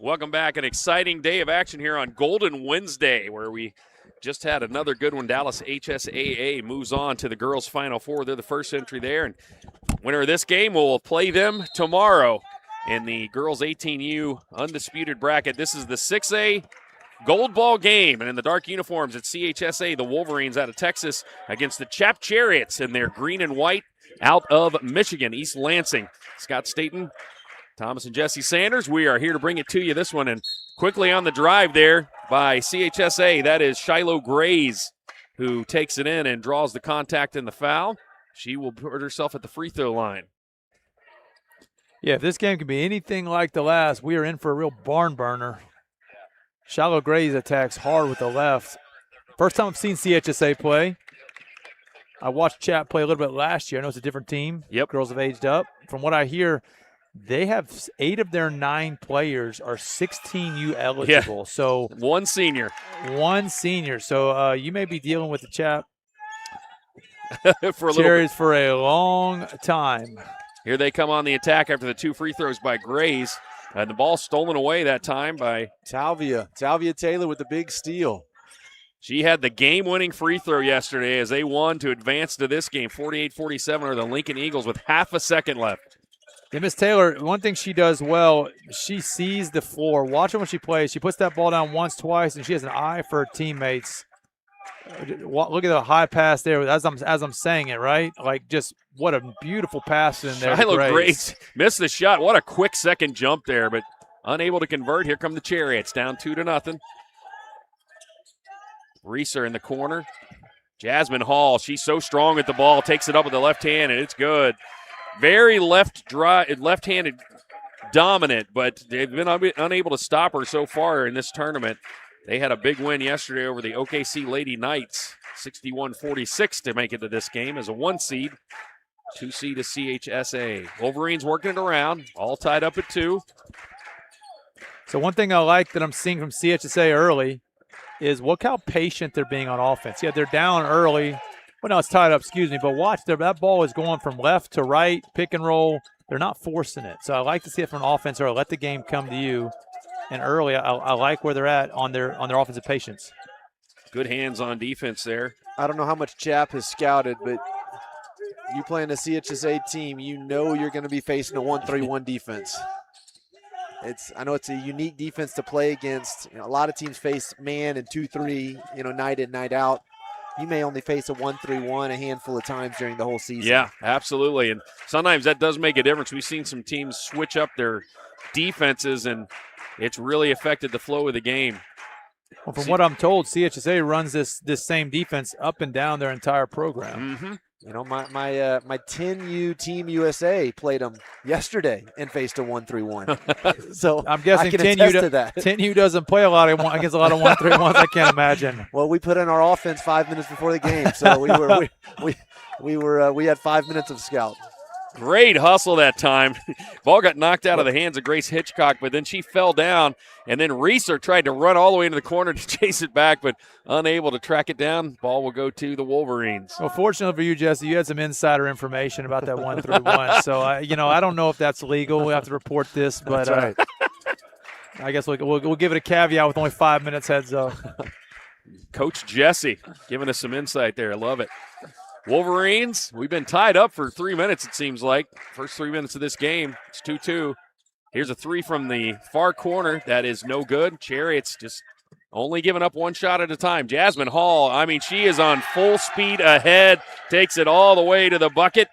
Welcome back. An exciting day of action here on Golden Wednesday, where we just had another good one. Dallas HSAA moves on to the girls' Final Four. They're the first entry there, and winner of this game will play them tomorrow in the girls' 18U Undisputed bracket. This is the 6A Gold Ball game, and in the dark uniforms at CHSA, the Wolverines out of Texas against the CHAP Chariots in their green and white out of Michigan, East Lansing. Scott Staten, Thomas and Jesse Sanders, we are here to bring it to you this one. And quickly on the drive there by CHSA, that is Shiloh Grays, who takes it in and draws the contact and the foul. She will put herself at the free throw line. Yeah, if this game can be anything like the last, we are in for a real barn burner. Shiloh Grays attacks hard with the left. First time I've seen CHSA play. I watched CHAP play a little bit last year. I know it's a different team. Yep. Girls have aged up. From what I hear, they have 8 of their 9 players are 16U eligible. Yeah. So one senior. So you may be dealing with the CHAP for a Chariots for a long time. Here they come on the attack after the 2 free throws by Grays. And the ball stolen away that time by Talvia Taylor with the big steal. She had the game-winning free throw yesterday as they won to advance to this game. 48-47 are the Lincoln Eagles with half a second left. Yeah, Miss Taylor, one thing she does well, she sees the floor. Watch her when she plays. She puts that ball down once, twice, and she has an eye for her teammates. Look at the high pass there as I'm saying it, right? Like, just what a beautiful pass in there. Shiloh Grays missed the shot. What a quick second jump there, but unable to convert. Here come the Chariots, down 2-0. Reeser in the corner. Jasmine Hall, she's so strong at the ball, takes it up with the left hand, and it's good. Very left-handed dominant, but they've been unable to stop her so far in this tournament. They had a big win yesterday over the OKC Lady Knights, 61-46 to make it to this game as a 1 seed. 2 seed is CHSA. Wolverines working it around, all tied up at 2. So one thing I like that I'm seeing from CHSA early is look how patient they're being on offense. Yeah, they're down early. Well, no, it's tied up, excuse me. But watch, that ball is going from left to right, pick and roll. They're not forcing it. So I like to see it from an offense or let the game come to you. And early, I like where they're at on their offensive patience. Good hands on defense there. I don't know how much CHAP has scouted, but you playing a CHSA team, you know you're going to be facing a 1-3-1 defense. I know it's a unique defense to play against. You know, a lot of teams face man and 2-3, night in, night out. You may only face a 1-3-1 a handful of times during the whole season. Yeah, absolutely. And sometimes that does make a difference. We've seen some teams switch up their defenses, and it's really affected the flow of the game. Well, from what I'm told, CHSA runs this same defense up and down their entire program. Mm-hmm. My 10U Team USA played them yesterday and faced a 1-3-1. So I'm guessing I can attest to that. 10U doesn't play against a lot of 1-3-1s. I can't imagine. Well, we put in our offense 5 minutes before the game, so we had 5 minutes of scout. Great hustle that time. Ball got knocked out of the hands of Grace Hitchcock, but then she fell down, and then Reeser tried to run all the way into the corner to chase it back, but unable to track it down. Ball will go to the Wolverines. Well, fortunately for you, Jesse, you had some insider information about that 1-3-1. So, I don't know if that's legal. We'll have to report this, but right. I guess we'll give it a caveat with only 5 minutes heads up. Coach Jesse giving us some insight there. I love it. Wolverines, we've been tied up for 3 minutes, it seems like. First 3 minutes of this game, it's 2-2. Here's a 3 from the far corner. That is no good. Chariots just only giving up 1 shot at a time. Jasmine Hall, she is on full speed ahead, takes it all the way to the bucket,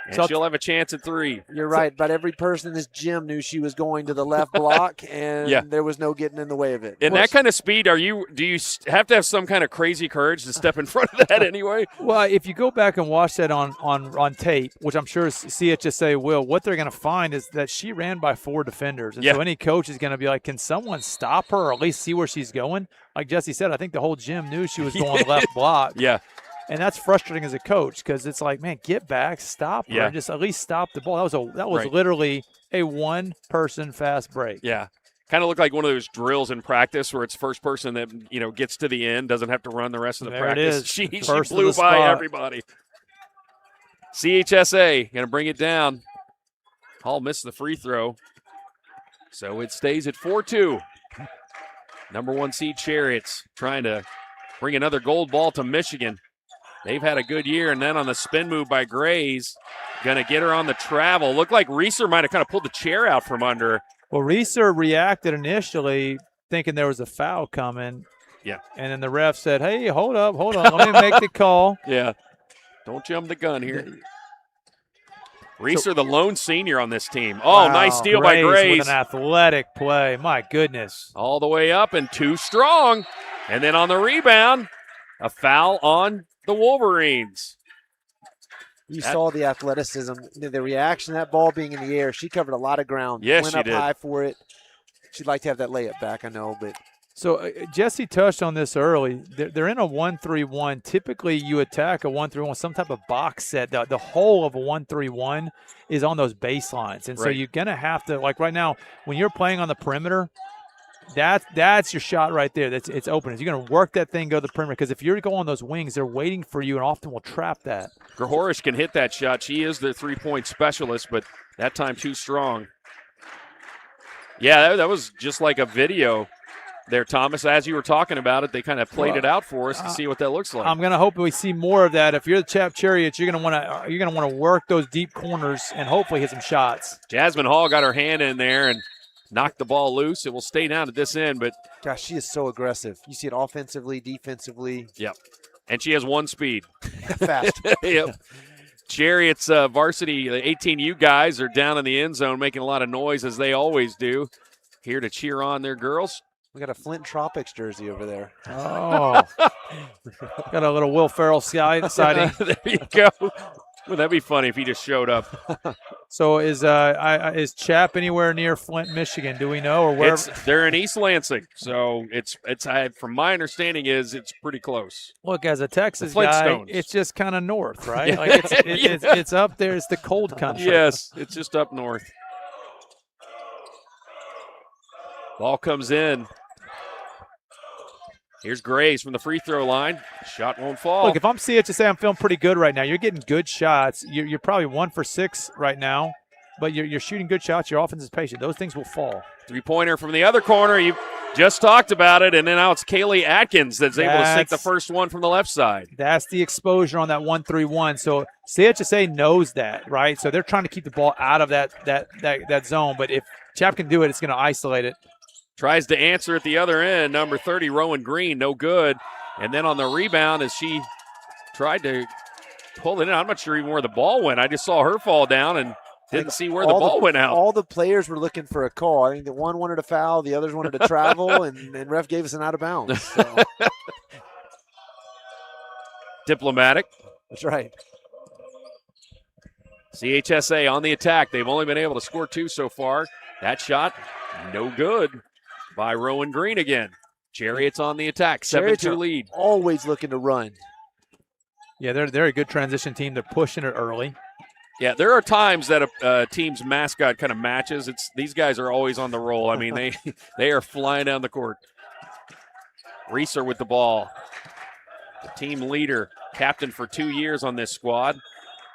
and she'll have a chance at 3. You're right, but every person in this gym knew she was going to the left block, and there was no getting in the way of it. And that kind of speed, do you have to have some kind of crazy courage to step in front of that anyway? Well, if you go back and watch that on tape, which I'm sure CHSA will, what they're going to find is that she ran by 4 defenders. And so any coach is going to be like, can someone stop her or at least see where she's going? Like Jesse said, I think the whole gym knew she was going left block. Yeah. And that's frustrating as a coach because it's like, man, get back, stop her, and just at least stop the ball. That was literally a 1-person fast break. Yeah. Kind of looked like one of those drills in practice where it's first person that, gets to the end, doesn't have to run the rest of the practice. She blew by everybody. CHSA going to bring it down. Hall missed the free throw. So it stays at 4-2. Number 1 seed Chariots trying to bring another gold ball to Michigan. They've had a good year, and then on the spin move by Grays, going to get her on the travel. Looked like Reeser might have kind of pulled the chair out from under her. Well, Reeser reacted initially thinking there was a foul coming. Yeah. And then the ref said, hey, hold up. Let me make the call. Yeah. Don't jump the gun here. Reeser, the lone senior on this team. Oh, wow. Nice steal by Grays. With an athletic play. My goodness. All the way up and too strong. And then on the rebound, a foul on the Wolverines. You saw the athleticism, the reaction, that ball being in the air. She covered a lot of ground. Yes, went she up did. high for it. She'd like to have that layup back, I know, but. So Jesse touched on this early. They're in a 1-3-1. Typically, you attack a 1-3-1, some type of box set. The whole of a 1-3-1 is on those baselines. And so Right. you're going to have to, like right now, when you're playing on the perimeter, that's your shot right there. It's open. You're going to work that thing, go to the perimeter, because if you're going on those wings, they're waiting for you and often will trap that. Grahorish can hit that shot. She is the three-point specialist, but that time too strong. Yeah, that was just like a video there, Thomas. As you were talking about it, they kind of played it out for us to see what that looks like. I'm going to hope we see more of that. If you're the CHAP Chariots, you're going to want to work those deep corners and hopefully hit some shots. Jasmine Hall got her hand in there and knocked the ball loose. It will stay down at this end, but Gosh, she is so aggressive. You see it offensively, defensively. yep. And she has one speed. Fast. Yep. Chariots varsity, the 18U guys are down in the end zone making a lot of noise as they always do. Here to cheer on their girls. We got a Flint Tropics jersey over there. Oh. Got a little Will Ferrell sighting. There you go. Wouldn't that be funny if he just showed up? So is CHAP anywhere near Flint, Michigan? Do we know, or where? They're in East Lansing, so it's from my understanding is it's pretty close. Look, as a Texas The guy, Flintstones. it's just kind of north, right? Yeah. Like it's up there. It's the cold country. Yes, it's just up north. Ball comes in. Here's Grays from the free throw line. Shot won't fall. Look, if I'm CHSA, I'm feeling pretty good right now. You're getting good shots. You're probably 1 for 6 right now, but you're shooting good shots. Your offense is patient. Those things will fall. Three-pointer from the other corner. You just talked about it, and then now it's Kaylee Atkins that's able to sink the first one from the left side. That's the exposure on that 1-3-1. So CHSA knows that, right? So they're trying to keep the ball out of that zone. But if CHAP can do it, it's going to isolate it. Tries to answer at the other end. Number 30, Rowan Green, no good. And then on the rebound, as she tried to pull it in, I'm not sure even where the ball went. I just saw her fall down and didn't see where the ball went out. All the players were looking for a call. I think the one wanted a foul, the others wanted to travel, and ref gave us an out of bounds. So. Diplomatic. That's right. CHSA on the attack. They've only been able to score 2 so far. That shot, no good by Rowan Green again. Chariots on the attack, 7-2 lead. Always looking to run. Yeah, they're a good transition team. They're pushing it early. Yeah, there are times that a team's mascot kind of matches. These guys are always on the roll. I mean, they are flying down the court. Reeser with the ball. The team leader, captain for 2 years on this squad.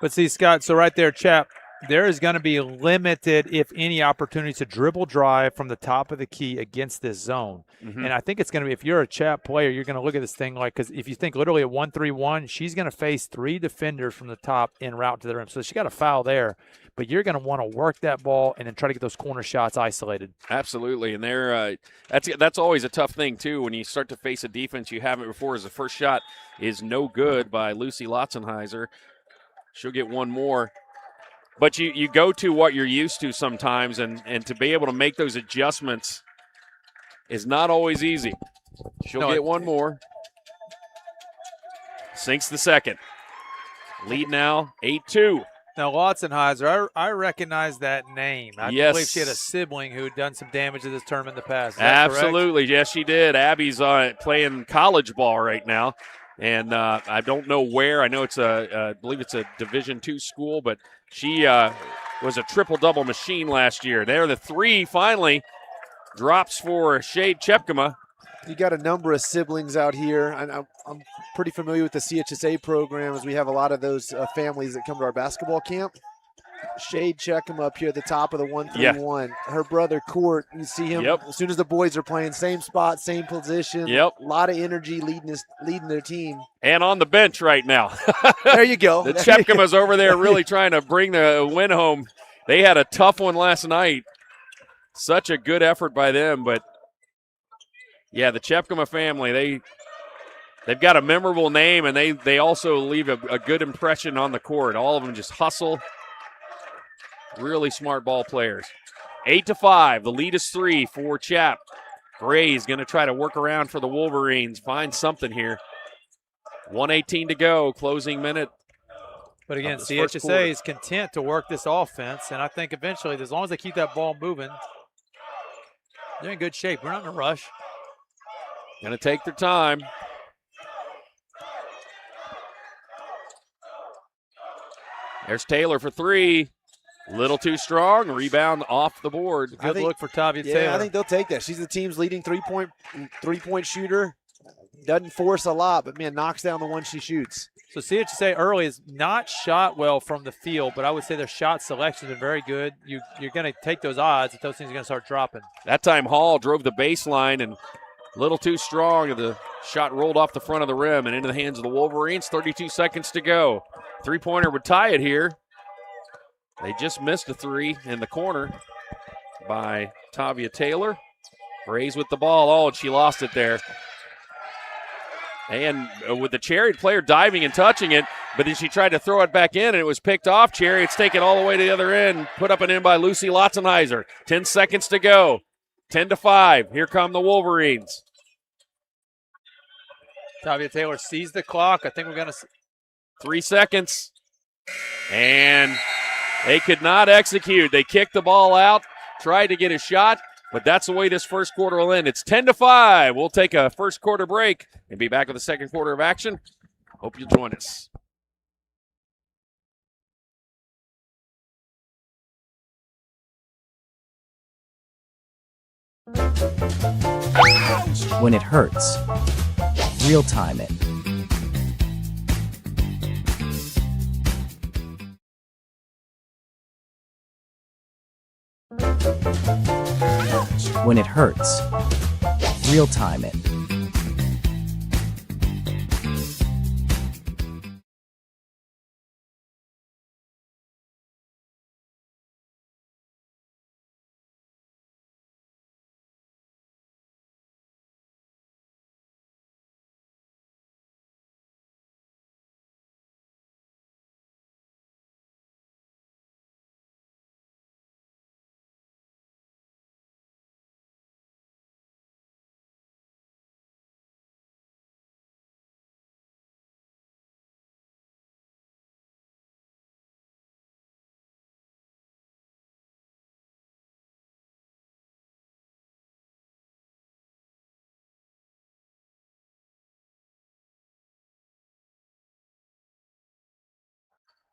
But see, Scott, so right there, CHAP, there is going to be limited, if any, opportunity to dribble drive from the top of the key against this zone. Mm-hmm. And I think it's going to be, if you're a CHAP player, you're going to look at this thing like, because if you think literally a 1-3-1, she's going to face 3 defenders from the top en route to the rim. So she got a foul there, but you're going to want to work that ball and then try to get those corner shots isolated. Absolutely, and that's always a tough thing too when you start to face a defense you haven't before. As the first shot is no good by Lucy Lotzenheiser. She'll get one more. But you go to what you're used to sometimes, and to be able to make those adjustments is not always easy. She'll get one more. Sinks the second. Lead now 8-2. Now, Lotzenheiser, I recognize that name. I believe she had a sibling who had done some damage to this tournament in the past. Is that Absolutely. correct? Yes, she did. Abby's playing college ball right now. And I don't know where. I know it's I believe it's a Division II school, but she was a triple-double machine last year. There, the 3 finally drops for Shade Chepkema. You got a number of siblings out here. I'm pretty familiar with the CHSA program, as we have a lot of those families that come to our basketball camp. shade check him up here at the top of the 1-3-1. Her brother Court, you see him as soon as the boys are playing, same spot, same position. Yep. A lot of energy leading their team. And on the bench right now. There you go. The Chepkomas over there really trying to bring the win home. They had a tough one last night. Such a good effort by them, but yeah, the Chepkoma family, they've got a memorable name, and they also leave a good impression on the court. All of them just hustle. Really smart ball players. 8-5. The lead is 3 for CHAP. Gray's going to try to work around for the Wolverines, find something here. 1:18 to go, closing minute. But again, CHSA is content to work this offense, and I think eventually, as long as they keep that ball moving, they're in good shape. We're not in a rush. Going to take their time. There's Taylor for 3. Little too strong. Rebound off the board. Good look for Tavia Taylor. I think they'll take that. She's the team's leading three-point shooter. Doesn't force a lot, but, man, knocks down the one she shoots. So CHSA early is not shot well from the field, but I would say their shot selection has been very good. You're going to take those odds if those things are going to start dropping. That time Hall drove the baseline and a little too strong. The shot rolled off the front of the rim and into the hands of the Wolverines. 32 seconds to go. Three-pointer would tie it here. They just missed a 3 in the corner by Tavia Taylor. Grays with the ball. Oh, and she lost it there. And with the Chariot player diving and touching it, but then she tried to throw it back in, and it was picked off. Chariots take it all the way to the other end, put up and in by Lucy Lotzenheiser. 10 seconds to go. 10-5. Here come the Wolverines. Tavia Taylor sees the clock. I think we're going to 3 seconds. And they could not execute. They kicked the ball out, tried to get a shot, but that's the way this first quarter will end. It's 10-5. We'll take a first quarter break and be back with the second quarter of action. Hope you'll join us. When it hurts, real time it. When it hurts, real time it.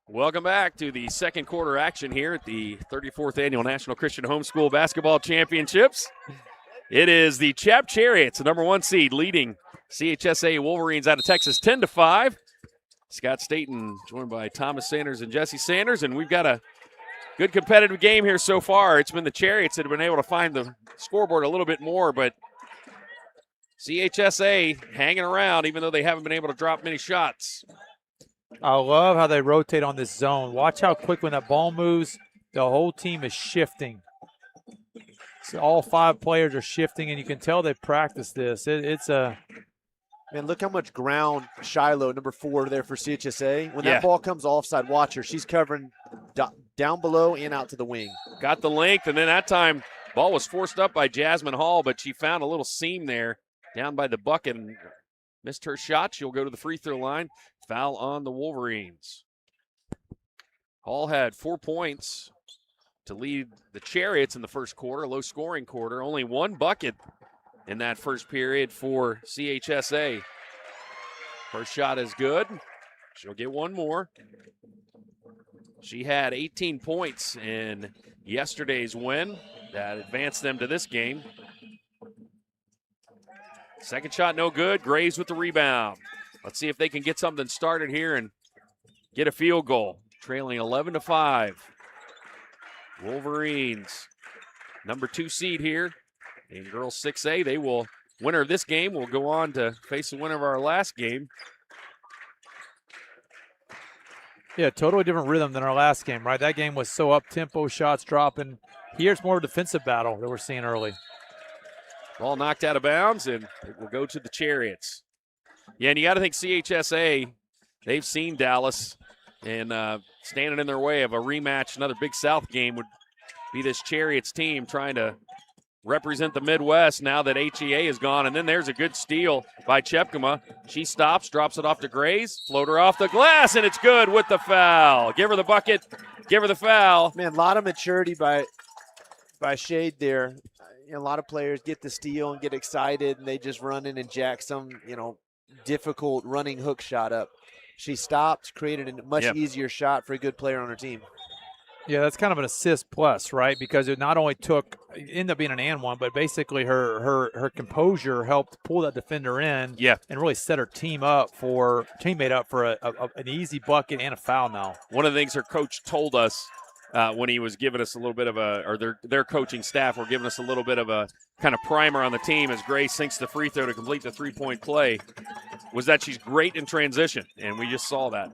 Welcome back to the second quarter action here at the 34th Annual National Christian Homeschool Basketball Championships. It is the CHAP Chariots, the number 1 seed, leading CHSA Wolverines out of Texas 10-5. Scott Staten joined by Thomas Sanders and Jesse Sanders, and we've got a good competitive game here so far. It's been the Chariots that have been able to find the scoreboard a little bit more, but CHSA hanging around even though they haven't been able to drop many shots. I love how they rotate on this zone. Watch how quick when that ball moves, the whole team is shifting. So all 5 players are shifting, and you can tell they practice this. It's a Man, look how much ground Shiloh, number 4, there for CHSA. When that ball comes offside, watch her. She's covering down below and out to the wing. Got the length, and then that time ball was forced up by Jasmine Hall, but she found a little seam there down by the bucket and missed her shot. She'll go to the free throw line. Foul on the Wolverines. Hall had 4 points to lead the Chariots in the first quarter, low-scoring quarter. Only 1 bucket in that first period for CHSA. First shot is good. She'll get 1 more. She had 18 points in yesterday's win. That advanced them to this game. Second shot no good. Graves with the rebound. Let's see if they can get something started here and get a field goal. Trailing 11-5. Wolverines, number 2 seed here in girls 6A. They will, winner of this game will go on to face the winner of our last game. Yeah, totally different rhythm than our last game, right? That game was so up-tempo, shots dropping. Here's more of a defensive battle that we're seeing early. Ball knocked out of bounds, and it will go to the Chariots. Yeah, and you got to think CHSA, they've seen Dallas, and standing in their way of a rematch, another Big South game would be this Chariots team trying to represent the Midwest now that HEA is gone. And then there's a good steal by Chepkema. She stops, drops it off to Grays, floater off the glass, and it's good with the foul. Give her the bucket, give her the foul. Man, a lot of maturity by Shade there. A lot of players get the steal and get excited, and they just run in and jack some, difficult running hook shot up. She stopped, created a much easier shot for a good player on her team. Yeah, that's kind of an assist plus, right? Because it not only ended up being an and one, but basically her composure helped pull that defender in and really set her teammate up for an easy bucket and a foul now. One of the things her coach told us when he was giving us a little bit of their coaching staff were giving us a little bit of a kind of primer on the team as Grace sinks the free throw to complete the three-point play, was that she's great in transition, and we just saw that.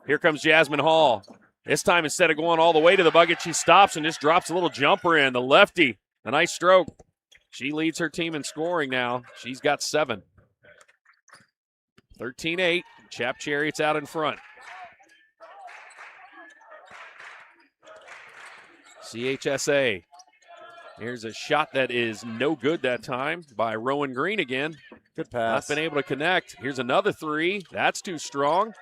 Here comes Jasmine Hall. This time, instead of going all the way to the bucket, she stops and just drops a little jumper in. The lefty, a nice stroke. She leads her team in scoring now. She's got 7. 13-8, CHAP Chariots out in front. CHSA. Here's a shot that is no good that time by Rowan Green again. Good pass. Not been able to connect. Here's another 3. That's too strong.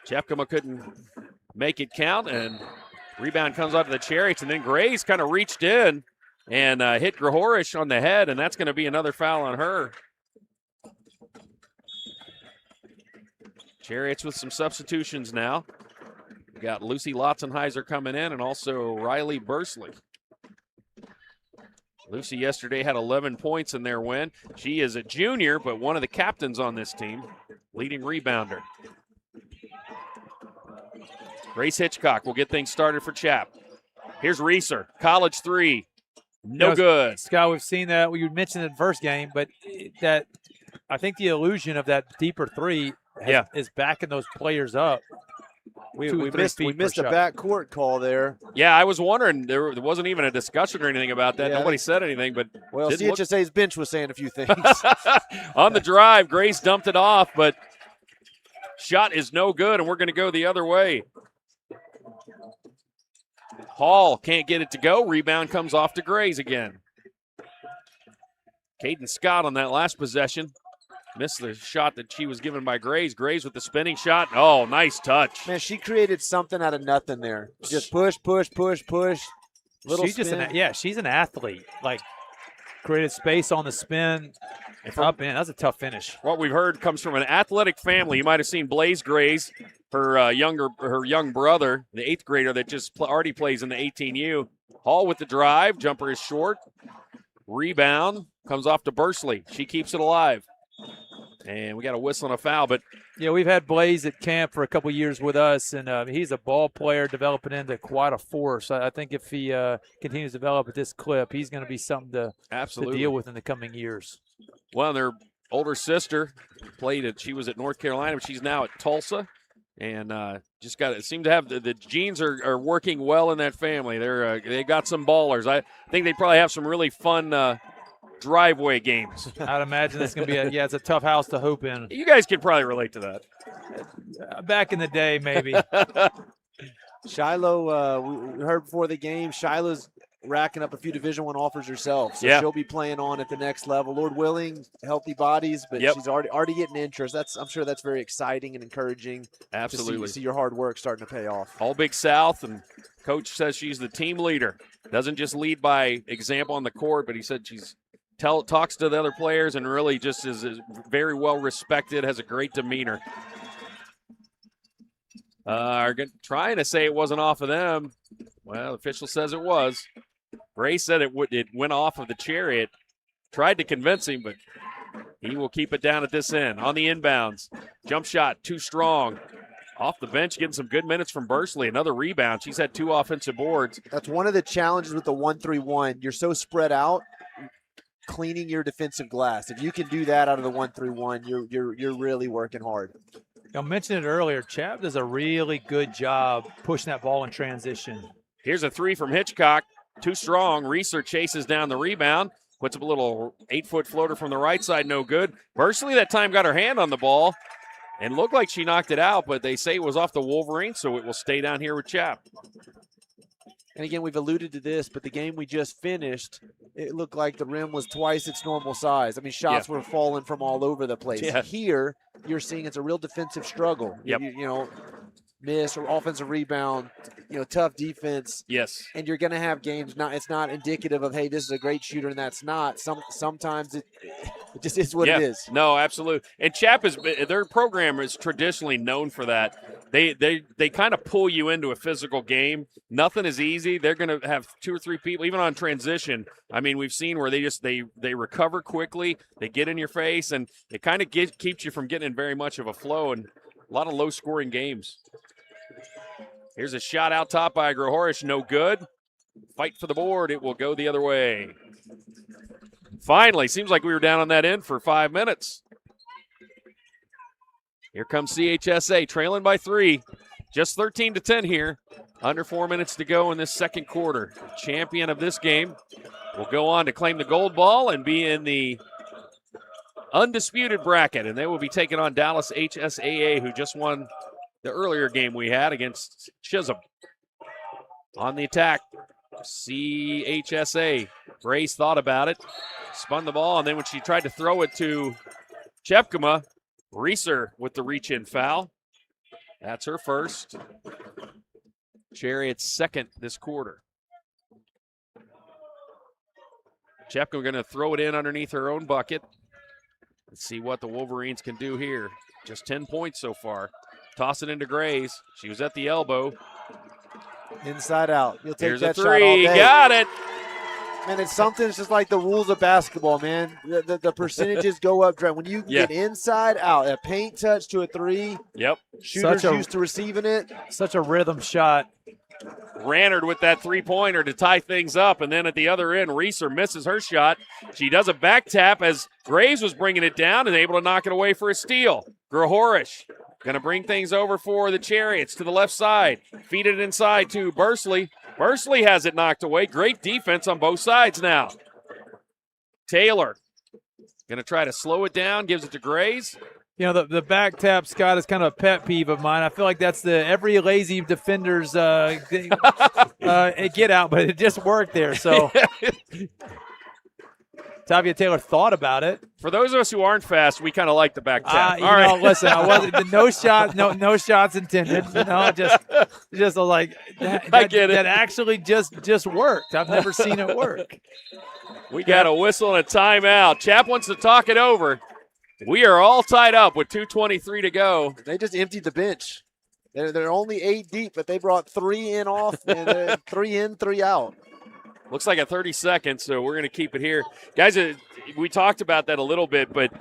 Chepkema couldn't make it count, and rebound comes out to the Chariots, and then Grays kind of reached in and hit Grahorish on the head, and that's going to be another foul on her. Chariots with some substitutions now. We got Lucy Lotzenheiser coming in, and also Riley Bursley. Lucy yesterday had 11 points in their win. She is a junior, but one of the captains on this team, leading rebounder. Grace Hitchcock will get things started for CHAP. Here's Reeser, college 3, no good. Scott, we've seen that. You mentioned it in the first game, but that I think the illusion of that deeper 3 is backing those players up. We missed a backcourt call there. Yeah, I was wondering. There wasn't even a discussion or anything about that. Nobody said anything. But CHSA's bench was saying a few things. On the drive, Grace dumped it off, but shot is no good, and we're going to go the other way. Hall can't get it to go. Rebound comes off to Grays again. Caden Scott on that last possession. Missed the shot that she was given by Grays. Grays with the spinning shot. Oh, nice touch. Man, she created something out of nothing there. Just push. Little spin. She's an athlete. Like, created space on the spin. Up in. That's a tough finish. What we've heard comes from an athletic family. You might have seen Blaze Grays, her young brother, the 8th grader that just already plays in the 18U. Hall with the drive. Jumper is short. Rebound comes off to Bursley. She keeps it alive. And we got a whistle and a foul, but yeah, we've had Blaze at camp for a couple years with us, and he's a ball player developing into quite a force. I think if he continues to develop at this clip, he's going to be something to deal with in the coming years. Well, their older sister she was at North Carolina, but she's now at Tulsa, and seem to have the genes are working well in that family. They got some ballers. I think they probably have some really fun driveway games. I'd imagine it's going to be it's a tough house to hoop in. You guys could probably relate to that. Back in the day, maybe. Shiloh, we heard before the game, Shiloh's racking up a few Division I offers herself, so she'll be playing on at the next level. Lord willing, healthy bodies, but she's already getting interest. I'm sure that's very exciting and encouraging. Absolutely. To see your hard work starting to pay off. All Big South, and Coach says she's the team leader. Doesn't just lead by example on the court, but he said she's talks to the other players and really just is very well respected, has a great demeanor. Trying to say it wasn't off of them. Well, the official says it was. Ray said it went off of the Chariot. Tried to convince him, but he will keep it down at this end. On the inbounds. Jump shot, too strong. Off the bench, getting some good minutes from Bursley. Another rebound. She's had 2 offensive boards. That's one of the challenges with the 1-3-1. You're so spread out, cleaning your defensive glass. If you can do that out of the 1-3-1, you're really working hard. I mentioned it earlier. CHAP does a really good job pushing that ball in transition. Here's a 3 from Hitchcock. Too strong. Reeser chases down the rebound. Puts up a little 8-foot floater from the right side. No good. Bursley that time got her hand on the ball and looked like she knocked it out, but they say it was off the Wolverines, so it will stay down here with CHAP. And again, we've alluded to this, but the game we just finished, it looked like the rim was twice its normal size. I mean, shots were falling from all over the place. Yeah. Here, you're seeing it's a real defensive struggle. Yep. You know, miss or offensive rebound, tough defense. Yes. And you're going to have games. It's not indicative of, hey, this is a great shooter, and that's not. Sometimes it just is what it is. No, absolutely. And CHAP their program is traditionally known for that. They kind of pull you into a physical game. Nothing is easy. They're going to have 2 or 3 people, even on transition. I mean, we've seen where they recover quickly, they get in your face, and it kind of keeps you from getting in very much of a flow and a lot of low-scoring games. Here's a shot out top by Grohorish, no good. Fight for the board, it will go the other way. Finally, seems like we were down on that end for 5 minutes. Here comes CHSA, trailing by 3. Just 13-10 here. Under 4 minutes to go in this second quarter. Champion of this game will go on to claim the gold ball and be in the Undisputed bracket, and they will be taking on Dallas HSAA, who just won the earlier game we had against Chisholm. On the attack, CHSA. Grace thought about it, spun the ball, and then when she tried to throw it to Chepkema, Reeser with the reach-in foul. That's her first. Chariots second this quarter. Chepkema going to throw it in underneath her own bucket. Let's see what the Wolverines can do here. Just 10 points so far. Toss it into Grays. She was at the elbow. Inside out. You'll take Here's that a shot all 3. day. Got it. Man, it's something. It's just like the rules of basketball, man. The percentages go up. When you get inside out, a paint touch to a 3. Yep. Shooters used to receiving it. Such a rhythm shot. Rannard with that 3-pointer to tie things up, and then at the other end, Reeser misses her shot. She does a back tap as Graves was bringing it down and able to knock it away for a steal. Grohorish going to bring things over for the Chariots to the left side. Feed it inside to Bursley. Bursley has it knocked away. Great defense on both sides now. Taylor going to try to slow it down, gives it to Graves. The back tap, Scott, is kind of a pet peeve of mine. I feel like that's every lazy defender's get out, but it just worked there. So Tavia Taylor thought about it. For those of us who aren't fast, we kind of like the back tap. Listen, I wasn't no shots intended. Just like that, I get it. That actually just worked. I've never seen it work. We got a whistle and a timeout. Chap wants to talk it over. We are all tied up with 2:23 to go. They just emptied the bench. They're only 8 deep, but they brought 3 in off, and 3 in, 3 out. Looks like a 30 seconds, so we're going to keep it here. Guys, we talked about that a little bit, but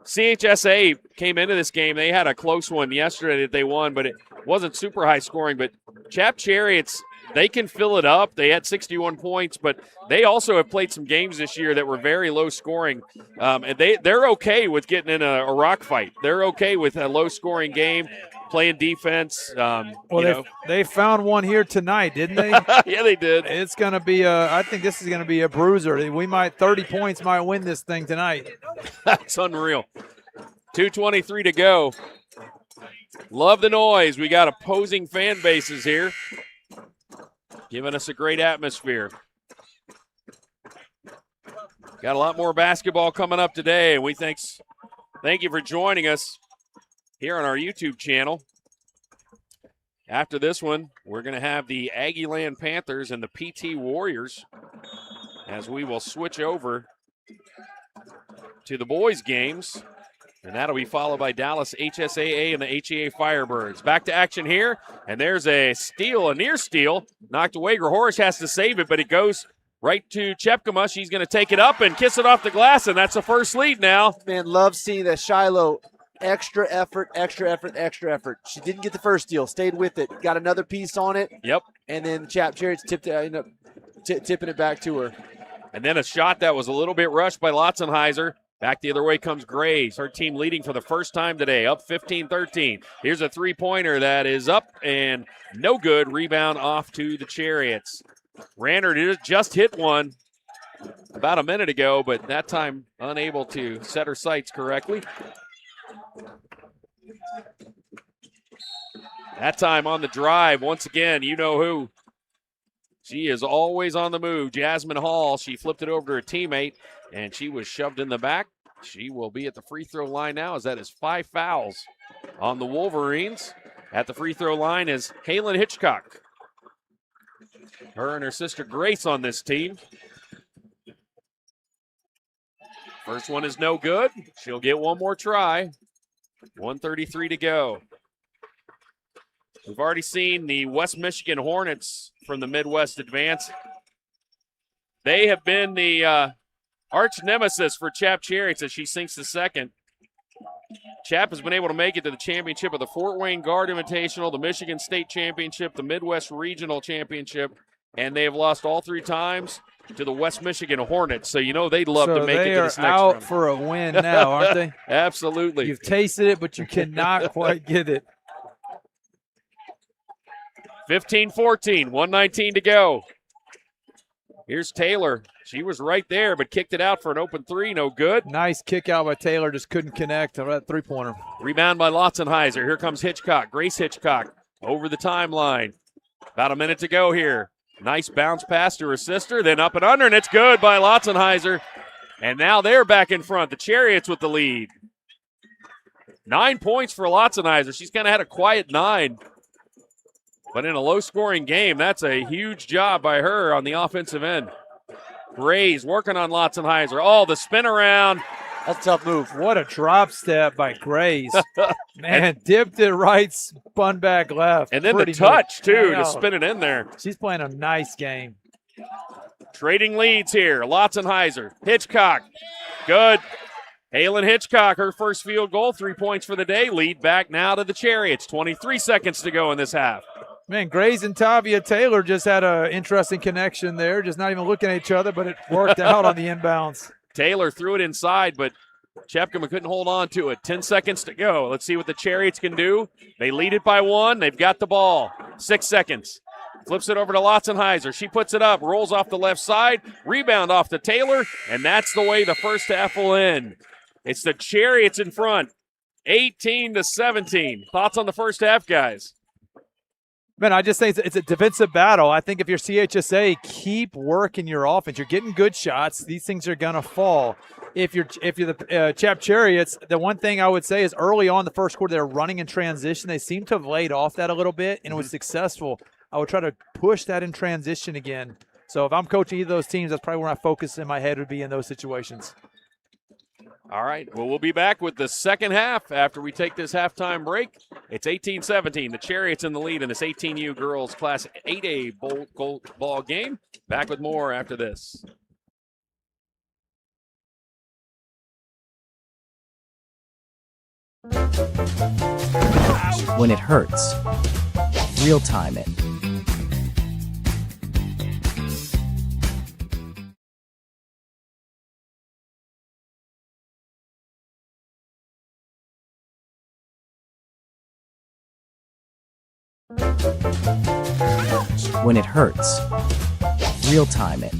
CHSA came into this game. They had a close one yesterday that they won, but it wasn't super high scoring. But CHAP Chariots, they can fill it up. They had 61 points, but they also have played some games this year that were very low scoring. And they're okay with getting in a rock fight. They're okay with a low scoring game, playing defense. They found one here tonight, didn't they? Yeah, they did. It's going to be I think this is going to be a bruiser. 30 points might win this thing tonight. That's unreal. 2:23 to go. Love the noise. We got opposing fan bases here, giving us a great atmosphere. Got a lot more basketball coming up today, and thank you for joining us here on our YouTube channel. After this one, we're going to have the Aggieland Panthers and the PT Warriors as we will switch over to the boys' games, and that'll be followed by Dallas HSAA and the HEA Firebirds. Back to action here, and there's a near steal, knocked away. Grohorish has to save it, but it goes right to Chepkema. She's going to take it up and kiss it off the glass, and that's a first lead now. Man, love seeing that Shiloh extra effort, extra effort, extra effort. She didn't get the first steal, stayed with it, got another piece on it. Yep. And then CHAP Chariots ended up tipping it back to her. And then a shot that was a little bit rushed by Lotzenheiser. Back the other way comes Graves. Her team leading for the first time today, up 15-13. Here's a three-pointer that is up and no good. Rebound off to the Chariots. Ranner just hit one about a minute ago, but that time unable to set her sights correctly. That time on the drive, once again, you know who. She is always on the move. Jasmine Hall, she flipped it over to her teammate, and she was shoved in the back. She will be at the free throw line now, as that is 5 fouls on the Wolverines. At the free throw line is Halen Hitchcock. Her and her sister Grace on this team. First one is no good. She'll get one more try. 1:33 to go. We've already seen the West Michigan Hornets from the Midwest advance. They have been the arch nemesis for CHAP Chariots as she sinks the second. CHAP has been able to make it to the championship of the Fort Wayne Guard Invitational, the Michigan State Championship, the Midwest Regional Championship, and they have lost all 3 times to the West Michigan Hornets. So you know they'd love to make it to this next round. So they are out for a win now, aren't they? Absolutely. You've tasted it, but you cannot quite get it. 15-14, 1:19 to go. Here's Taylor. She was right there, but kicked it out for an open three. No good. Nice kick out by Taylor. Just couldn't connect on that three-pointer. Rebound by Lotzenheiser. Here comes Hitchcock. Grace Hitchcock over the timeline. About a minute to go here. Nice bounce pass to her sister, then up and under, and it's good by Lotzenheiser. And now they're back in front. The Chariots with the lead. 9 points for Lotzenheiser. She's kind of had a quiet 9. But in a low-scoring game, that's a huge job by her on the offensive end. Grays working on Lotzenheiser. Oh, the spin around. That's a tough move. What a drop step by Grace. Man, dipped it right, spun back left. And then Pretty the touch, neat. too, to spin it in there. She's playing a nice game. Trading leads here. Lotzenheiser. Hitchcock. Good. Halen Hitchcock, her first field goal. 3 points for the day. Lead back now to the Chariots. 23 seconds to go in this half. Man, Grace and Tavia Taylor just had an interesting connection there. Just not even looking at each other, but it worked out on the inbounds. Taylor threw it inside, but Chapkema couldn't hold on to it. 10 seconds to go. Let's see what the Chariots can do. They lead it by 1. They've got the ball. 6 seconds. Flips it over to Lotzenheiser. She puts it up, rolls off the left side, rebound off to Taylor, and that's the way the first half will end. It's the Chariots in front, 18-17. Thoughts on the first half, guys? Man, I just think it's a defensive battle. I think if you're CHSA, keep working your offense. You're getting good shots. These things are going to fall. If you're the CHAP Chariots, the one thing I would say is early on the first quarter, they're running in transition. They seem to have laid off that a little bit, and it was successful. I would try to push that in transition again. So if I'm coaching either of those teams, that's probably where my focus in my head would be in those situations. All right, well, we'll be back with the second half after we take this halftime break. It's 18-17. The Chariots in the lead in this 18U girls Class 8A ball game. Back with more after this. When it hurts, real time it. When it hurts, real time it.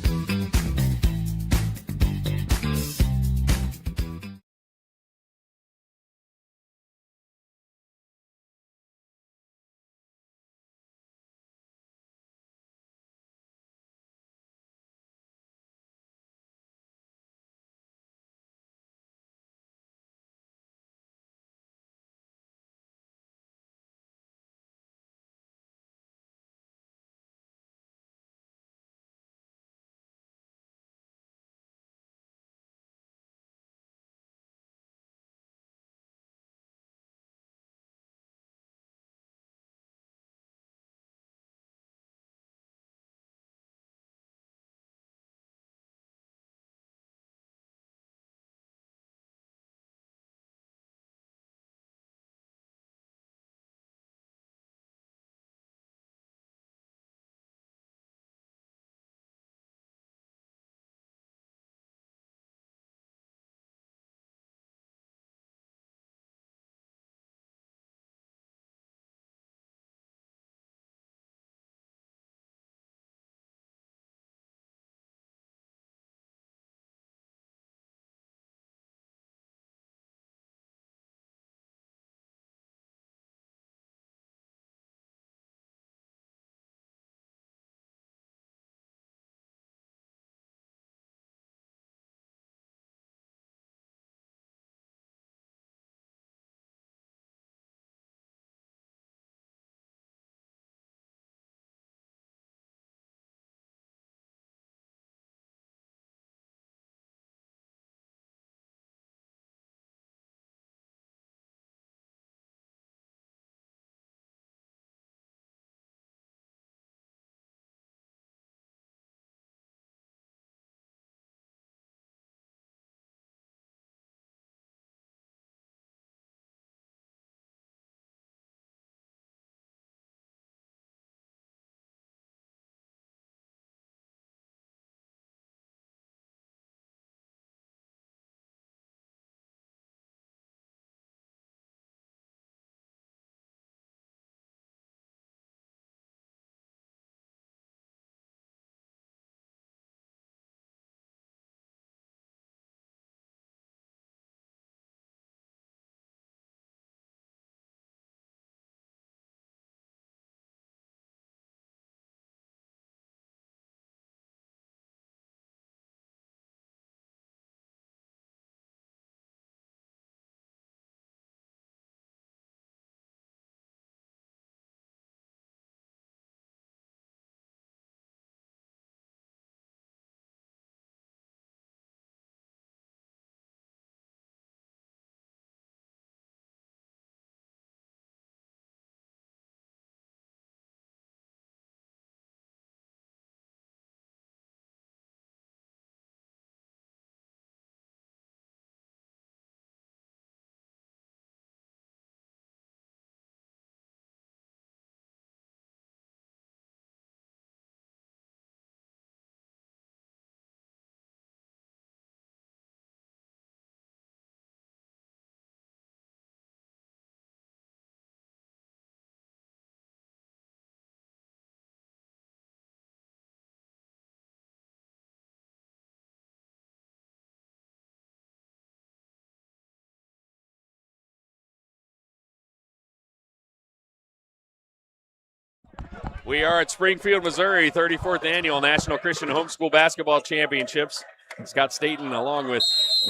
We are at Springfield, Missouri, 34th Annual National Christian Homeschool Basketball Championships. Scott Staten along with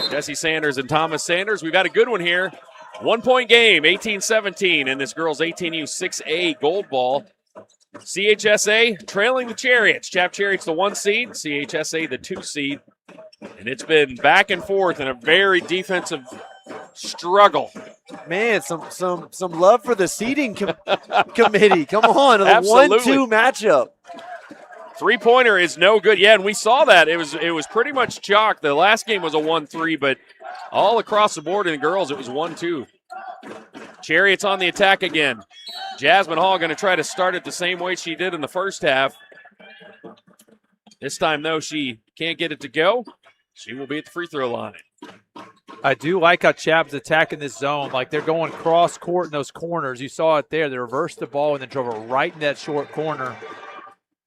Jesse Sanders and Thomas Sanders. We've got a good one here. 1-point game, 18-17 in this girls 18U 6A gold ball. CHSA trailing the Chariots. CHAP Chariots the 1 seed, CHSA the 2 seed. And it's been back and forth in a very defensive struggle. Man, some love for the seeding committee. Come on, the Absolutely. 1-2 matchup. Three-pointer is no good. Yeah, and we saw that. It was pretty much chalk. The last game was a 1-3, but all across the board in the girls, it was 1-2. Chariots on the attack again. Jasmine Hall going to try to start it the same way she did in the first half. This time, though, she can't get it to go. She will be at the free throw line. I do like how Chap's attacking this zone. Like they're going cross court in those corners. You saw it there. They reversed the ball and then drove it right in that short corner.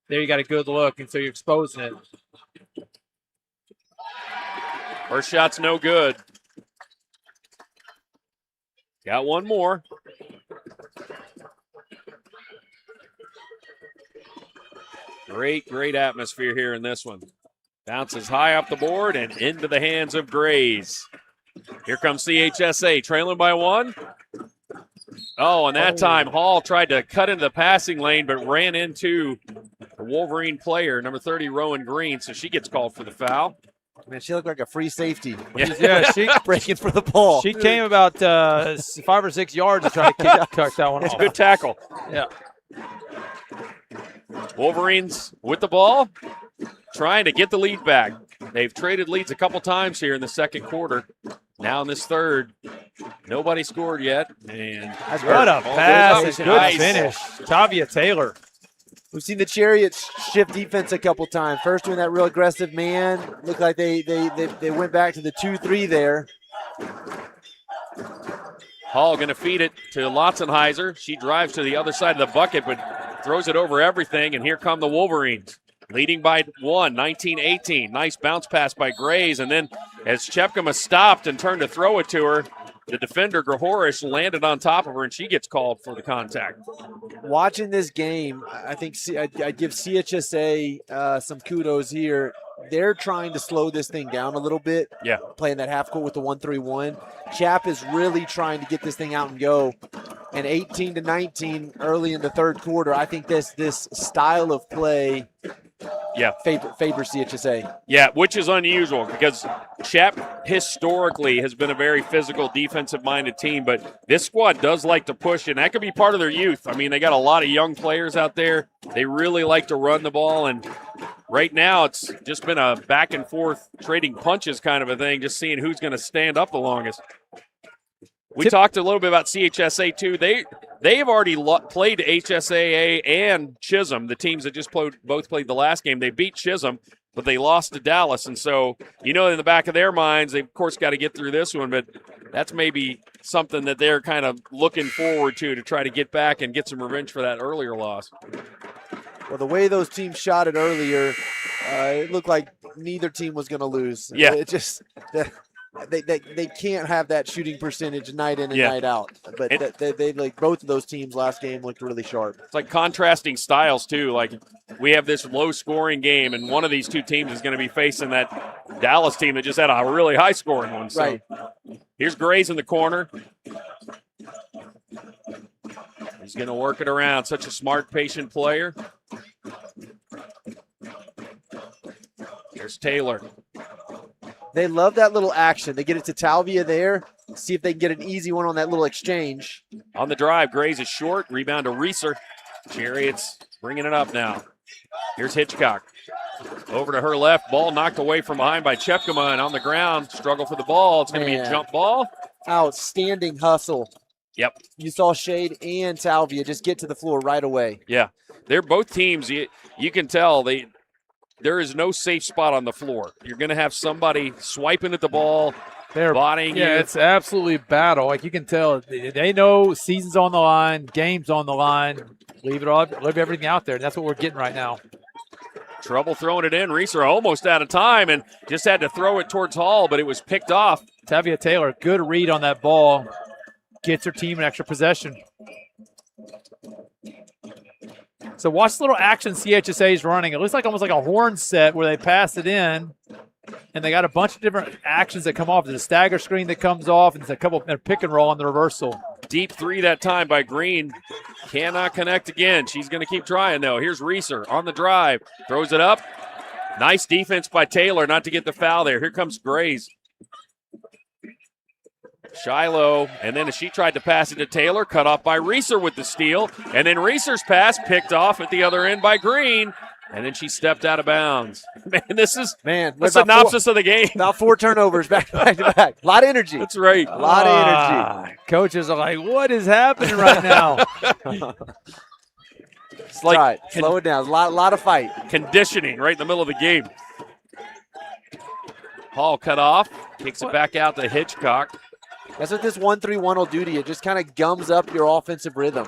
There you got a good look, and so you're exposing it. First shot's no good. Got one more. Great atmosphere here in this one. Bounces high up the board and into the hands of Grays. Here comes CHSA, trailing by 1. Oh, and that time Hall tried to cut into the passing lane but ran into the Wolverine player, number 30, Rowan Green, so she gets called for the foul. Man, she looked like a free safety. Yeah, she breaking for the ball. She came about 5 or 6 yards to try to kick that one off. Good tackle. Yeah. Wolverines with the ball, trying to get the lead back. They've traded leads a couple times here in the second quarter. Now in this third, nobody scored yet. And what a pass. Good finish. Tavia Taylor. We've seen the Chariots shift defense a couple times. First doing that real aggressive man. Looked like they went back to the 2-3 there. Hall going to feed it to Lotzenheiser. She drives to the other side of the bucket, but throws it over everything, and here come the Wolverines. Leading by 1, 19-18. Nice bounce pass by Grays, and then as Chepkema stopped and turned to throw it to her, the defender, Grahorish, landed on top of her, and she gets called for the contact. Watching this game, I think I give CHSA some kudos here. They're trying to slow this thing down a little bit. Yeah. Playing that half court with the 1-3-1. CHAP is really trying to get this thing out and go. And 18-19 early in the third quarter, I think this style of play favors CHSA. Yeah, which is unusual because CHAP historically has been a very physical, defensive-minded team, but this squad does like to push, and that could be part of their youth. I mean, they got a lot of young players out there. They really like to run the ball, and right now it's just been a back-and-forth trading punches kind of a thing, just seeing who's going to stand up the longest. We talked a little bit about CHSA, too. They've already played HSAA and Chisholm, the teams that just both played the last game. They beat Chisholm, but they lost to Dallas. And so, in the back of their minds, they've, of course, got to get through this one. But that's maybe something that they're kind of looking forward to try to get back and get some revenge for that earlier loss. Well, the way those teams shot it earlier, it looked like neither team was going to lose. Yeah. It just they can't have that shooting percentage night in and night out. But they like both of those teams last game looked really sharp. It's like contrasting styles too. Like we have this low-scoring game, and one of these two teams is going to be facing that Dallas team that just had a really high-scoring one. So right. Here's Grays in the corner. He's going to work it around. Such a smart, patient player. There's Taylor. They love that little action. They get it to Talvia there. See if they can get an easy one on that little exchange. On the drive, Grays is short. Rebound to Reeser. Chariots bringing it up now. Here's Hitchcock. Over to her left. Ball knocked away from behind by Chepkema, and on the ground, struggle for the ball. It's going to be a jump ball. Outstanding hustle. Yep. You saw Shade and Talvia just get to the floor right away. Yeah. They're both teams. You can tell there is no safe spot on the floor. You're going to have somebody swiping at the ball, bodying you. Yeah, it's absolutely battle. Like you can tell, they know season's on the line, game's on the line. Leave everything out there. And that's what we're getting right now. Trouble throwing it in. Reeser almost out of time and just had to throw it towards Hall, but it was picked off. Tavia Taylor, good read on that ball. Gets her team an extra possession. So watch the little action CHSA is running. It looks like almost like a horn set where they pass it in, and they got a bunch of different actions that come off. There's a stagger screen that comes off, and there's a couple of pick and roll on the reversal. Deep three that time by Green. Cannot connect again. She's going to keep trying, though. Here's Reeser on the drive. Throws it up. Nice defense by Taylor not to get the foul there. Here comes Grays. Shiloh, and then as she tried to pass it to Taylor, cut off by Reeser with the steal. And then Reeser's pass picked off at the other end by Green. And then she stepped out of bounds. Man, this is the synopsis of the game. About 4 turnovers back to back. A lot of energy. That's right. A lot of energy. Coaches are like, what is happening right now? It's like right. Slow it down. A lot of fight. Conditioning right in the middle of the game. Hall cut off. Kicks it back out to Hitchcock. That's what this 1-3-1 will do to you. It just kind of gums up your offensive rhythm.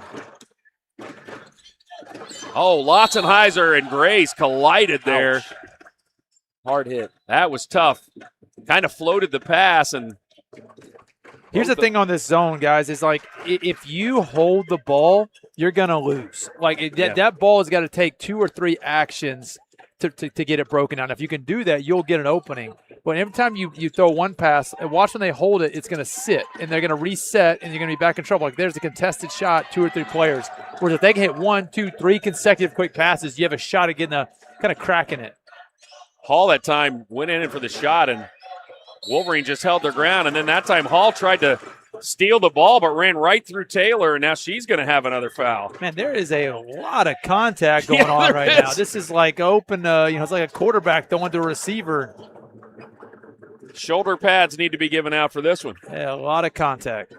Oh, Lotzenheiser and Grace collided there. Ouch. Hard hit. That was tough. Kind of floated the pass. And here's the thing on this zone, guys, is like if you hold the ball, you're going to lose. Like that ball has got to take 2 or 3 actions to get it broken down. If you can do that, you'll get an opening. But every time you throw one pass, and watch when they hold it, it's going to sit, and they're going to reset, and you're going to be back in trouble. Like there's a contested shot, 2 or 3 players. Whereas if they can hit 1, 2, 3 consecutive quick passes, you have a shot at getting kind of cracking it. Hall that time went in for the shot, and Wolverine just held their ground. And then that time Hall tried to steal the ball but ran right through Taylor, and now she's going to have another foul. Man, there is a lot of contact going on right now. This is like open, it's like a quarterback throwing to a receiver. Shoulder pads need to be given out for this one. Yeah, a lot of contact.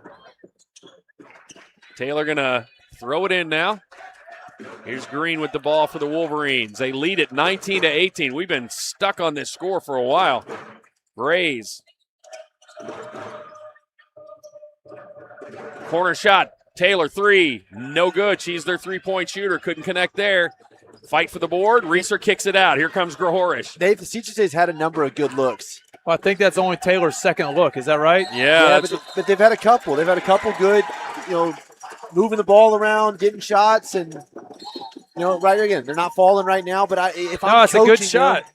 Taylor going to throw it in now. Here's Green with the ball for the Wolverines. They lead it 19-18. We've been stuck on this score for a while. Grays. Corner shot. Taylor, 3. No good. She's their three-point shooter. Couldn't connect there. Fight for the board. Reeser kicks it out. Here comes Grahorish. CHSA's had a number of good looks. Well, I think that's only Taylor's second look. Is that right? Yeah, but they've had a couple. They've had a couple good, moving the ball around, getting shots, and right again, they're not falling right now. But if I'm it's coaching, a good shot.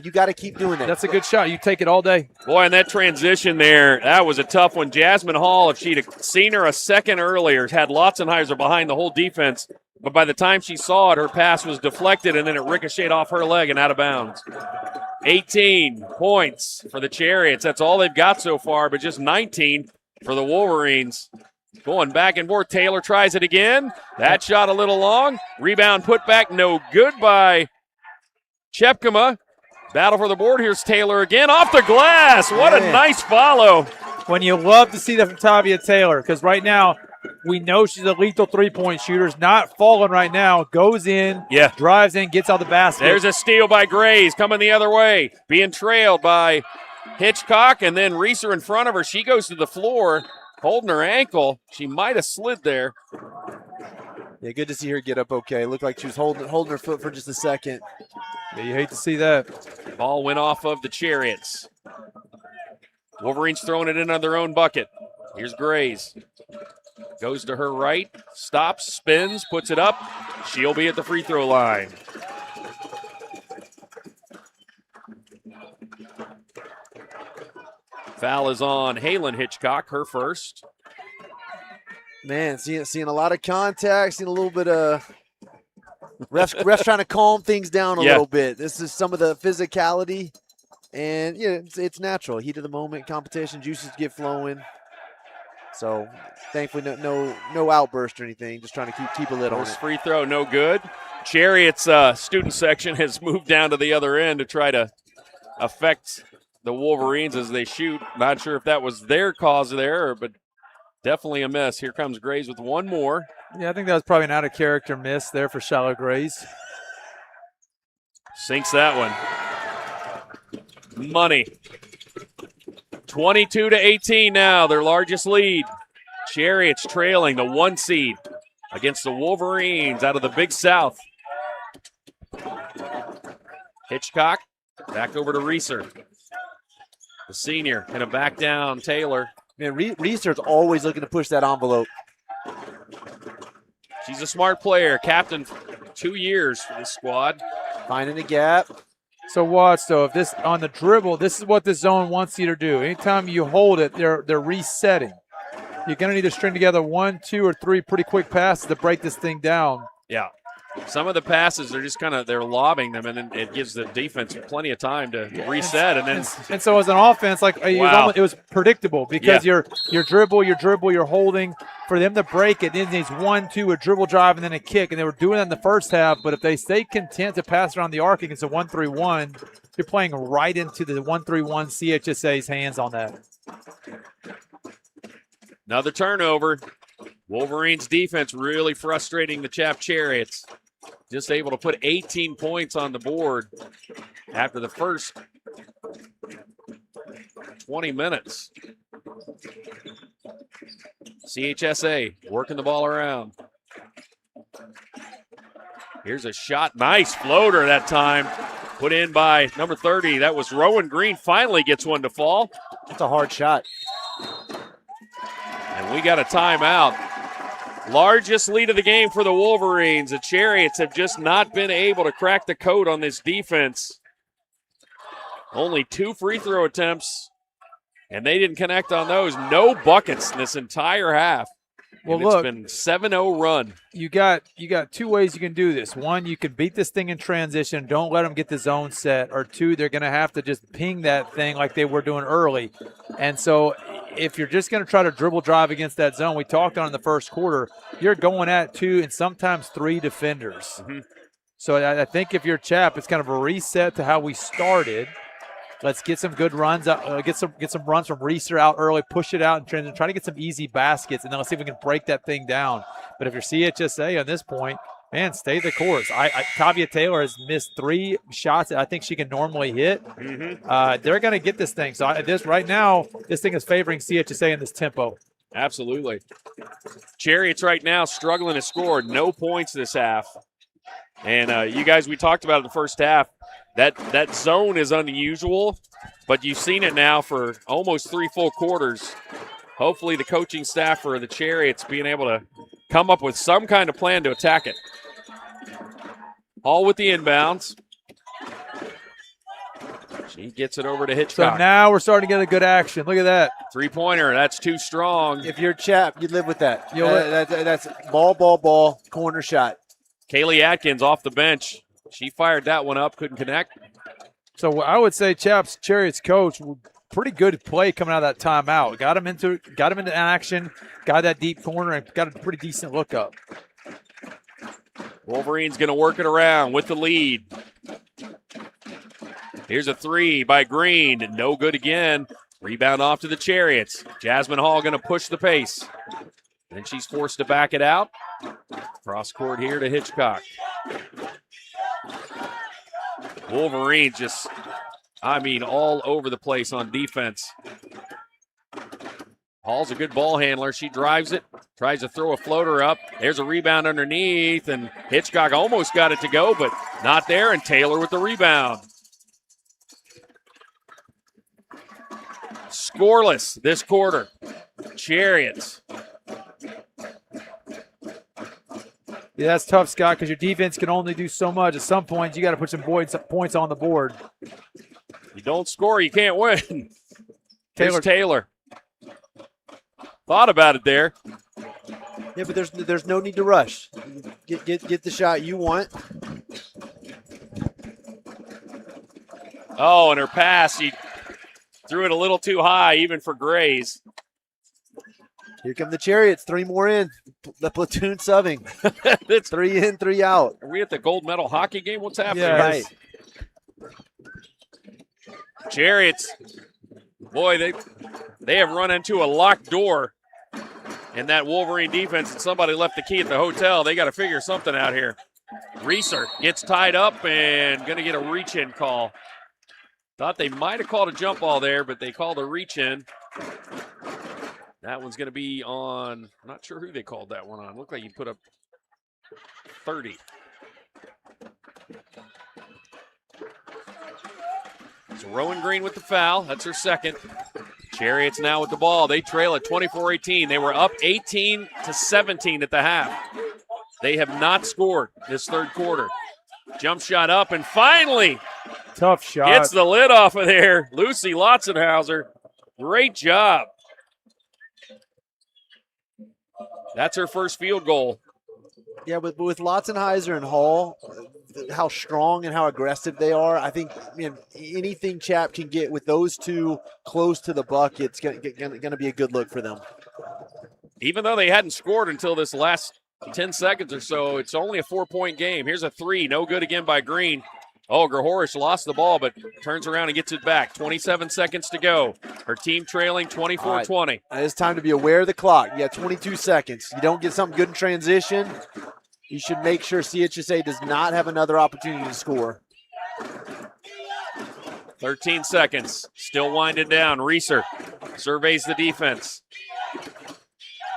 You got to keep doing that. That's a good shot. You take it all day. Boy, and that transition there, that was a tough one. Jasmine Hall, if she'd have seen her a second earlier, had Lotzenheiser behind the whole defense. But by the time she saw it, her pass was deflected, and then it ricocheted off her leg and out of bounds. 18 points for the Chariots. That's all they've got so far, but just 19 for the Wolverines. Going back and forth. Taylor tries it again. That shot a little long. Rebound put back, no good by Chepkema. Battle for the board. Here's Taylor again. Off the glass. What a nice follow. When you love to see that from Tavia Taylor, because right now we know she's a lethal three-point shooter. Not falling right now. Goes in, drives in, gets out the basket. There's a steal by Grays coming the other way. Being trailed by Hitchcock, and then Reeser in front of her. She goes to the floor, holding her ankle. She might have slid there. Yeah, good to see her get up okay. Looked like she was holding her foot for just a second. Yeah, you hate to see that. Ball went off of the Chariots. Wolverines throwing it in on their own bucket. Here's Grays. Goes to her right, stops, spins, puts it up. She'll be at the free throw line. Foul is on Halen Hitchcock, her first. Man, seeing a lot of contact, seeing a little bit of refs trying to calm things down a little bit. This is some of the physicality, and it's natural. Heat of the moment, competition, juices get flowing. So thankfully, no outburst or anything. Just trying to keep a lid on it. Free throw, no good. Chariots student section has moved down to the other end to try to affect the Wolverines as they shoot. Not sure if that was their cause there, but definitely a miss. Here comes Grays with one more. Yeah, I think that was probably an out-of-character miss there for Shiloh Grays. Sinks that one. Money. 22-18 now, their largest lead. Chariots trailing the 1 seed against the Wolverines out of the Big South. Hitchcock back over to Reeser. The senior going to back down Taylor. Man, Reeser's always looking to push that envelope. She's a smart player. Captain 2 years for this squad. Finding a gap. So watch, though, if this on the dribble, this is what the zone wants you to do. Anytime you hold it, they're resetting. You're going to need to string together 1, 2, or 3 pretty quick passes to break this thing down. Yeah. Some of the passes, they're just they're lobbing them, and then it gives the defense plenty of time to reset. And so as an offense, like wow. it was predictable because your dribble, you're holding. For them to break it, it needs 1, 2, a dribble drive, and then a kick. And they were doing that in the first half, but if they stay content to pass around the arc against a 1-3-1, you're playing right into the 1-3-1 CHSA's hands on that. Another turnover. Wolverines defense really frustrating the CHAP Chariots. Just able to put 18 points on the board after the first 20 minutes. CHSA working the ball around. Here's a shot. Nice floater that time. Put in by number 30. That was Rowan Green. Finally gets one to fall. That's a hard shot. And we got a timeout. Largest lead of the game for the Wolverines. The Chariots have just not been able to crack the code on this defense. Only 2 free throw attempts, and they didn't connect on those. No buckets this entire half. Well, and look, it's been 7-0 run. You got 2 ways you can do this. 1, you can beat this thing in transition. Don't let them get the zone set. Or 2, they're going to have to just ping that thing like they were doing early. And so if you're just going to try to dribble drive against that zone, we talked on in the first quarter, you're going at 2 and sometimes 3 defenders. Mm-hmm. So I think if you're CHAP, it's kind of a reset to how we started. Let's get some good runs, get some runs from Reeser out early, push it out, and try to get some easy baskets, and then let's see if we can break that thing down. But if you're CHSA on this point, man, stay the course. Tavia Taylor has missed 3 shots that I think she can normally hit. Mm-hmm. They're going to get this thing. So right now, this thing is favoring CHSA in this tempo. Absolutely. Chariots right now struggling to score. No points this half. And you guys, we talked about it in the first half. That zone is unusual, but you've seen it now for almost 3 full quarters. Hopefully the coaching staff for the Chariots being able to come up with some kind of plan to attack it. Hall with the inbounds. She gets it over to Hitchcock. So now we're starting to get a good action. Look at that. 3-pointer. That's too strong. If you're CHAP, you live with that. That's ball, corner shot. Kaylee Atkins off the bench. She fired that one up, couldn't connect. So I would say CHAP's Chariots coach, pretty good play coming out of that timeout. Got him into action, got that deep corner, and got a pretty decent look up. Wolverines going to work it around with the lead. Here's a 3 by Green. No good again. Rebound off to the Chariots. Jasmine Hall going to push the pace. Then she's forced to back it out. Cross court here to Hitchcock. Wolverines just, all over the place on defense. Hall's a good ball handler. She drives it, tries to throw a floater up. There's a rebound underneath, and Hitchcock almost got it to go, but not there, and Taylor with the rebound. Scoreless this quarter. Chariots. Yeah, that's tough, Scott, because your defense can only do so much. At some point, you got to put some points on the board. You don't score, you can't win. Taylor. Thought about it there. Yeah, but there's no need to rush. Get the shot you want. Oh, and her pass, she threw it a little too high, even for Grays. Here come the Chariots. 3 more in. The platoon subbing. It's 3 in, 3 out. Are we at the gold medal hockey game? What's happening? Yeah, right. Chariots, boy, they have run into a locked door in that Wolverine defense, and somebody left the key at the hotel. They got to figure something out here. Reeser gets tied up and going to get a reach-in call. Thought they might have called a jump ball there, but they called a reach-in. That one's going to be on, I'm not sure who they called that one on. Looked like he put up 30. So Rowan Green with the foul. That's her second. Chariots now with the ball. They trail at 24-18. They were up 18-17 at the half. They have not scored this third quarter. Jump shot up, and finally Tough shot. gets the lid off of there. Lucy Lotzenhauser, great job. That's her first field goal. Yeah, but with Lotzenheiser and Hall, how strong and how aggressive they are, I think anything CHAP can get with those two close to the bucket, it's going to be a good look for them. Even though they hadn't scored until this last 10 seconds or so, it's only a 4-point game. Here's a three, no good again by Green. Oh, Grahorish lost the ball, but turns around and gets it back. 27 seconds to go. Her team trailing 24-20. Right. It's time to be aware of the clock. You got 22 seconds. You don't get something good in transition, you should make sure CHSA does not have another opportunity to score. 13 seconds. Still winding down. Reeser surveys the defense.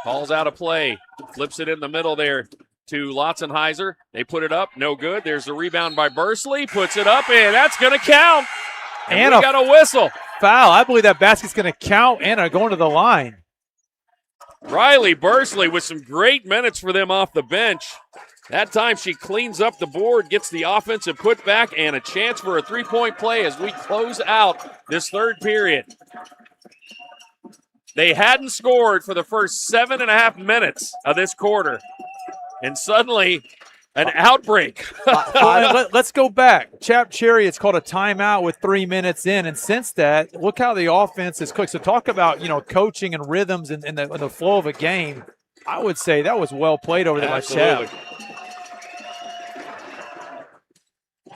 Calls out a play. Flips it in the middle there to Lotzenheiser. They put it up. No good. There's a rebound by Bursley. Puts it up, and that's going to count. And we got a whistle. Foul. I believe that basket's going to count and are going to the line. Riley Bursley with some great minutes for them off the bench. That time she cleans up the board, gets the offensive putback, and a chance for a three-point play as we close out this third period. They hadn't scored for the first 7.5 minutes of this quarter. And suddenly, an outbreak. Let's go back. CHAP Chariots called a timeout with 3 minutes in, and since that, look how the offense is clicked. So talk about, coaching and rhythms and the flow of a game. I would say that was well played over there by CHAP.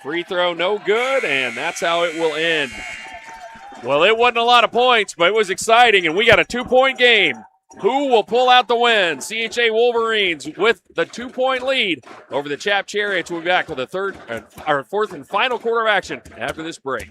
Free throw, no good, and that's how it will end. Well, it wasn't a lot of points, but it was exciting, and we got a 2-point game. Who will pull out the win? CHA Wolverines with the 2-point lead over the CHAP Chariots. We'll be back with our fourth and final quarter of action after this break.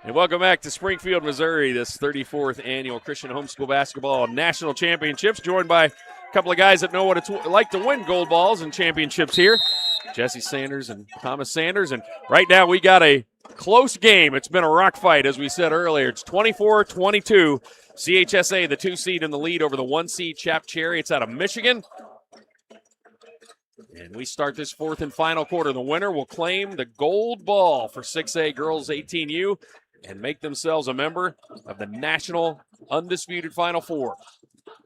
And welcome back to Springfield, Missouri, this 34th annual Christian Homeschool Basketball National Championships, joined by a couple of guys that know what it's like to win gold balls and championships here, Jesse Sanders and Thomas Sanders. And right now we got a close game. It's been a rock fight, as we said earlier. It's 24-22. CHSA, the 2 seed, in the lead over the 1 seed CHAP Chariots out of Michigan. And we start this fourth and final quarter. The winner will claim the gold ball for 6A Girls 18U and make themselves a member of the National Undisputed Final Four.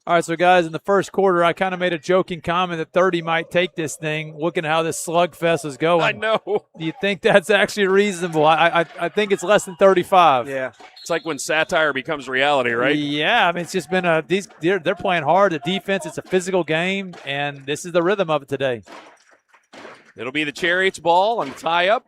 All right, so guys, in the first quarter, I kind of made a joking comment that 30 might take this thing, looking at how this slugfest is going. I know. Do you think that's actually reasonable? I think it's less than 35. Yeah. It's like when satire becomes reality, right? Yeah, I mean, it's just been they're playing hard. The defense, it's a physical game, and this is the rhythm of it today. It'll be the Chariots ball on the tie-up.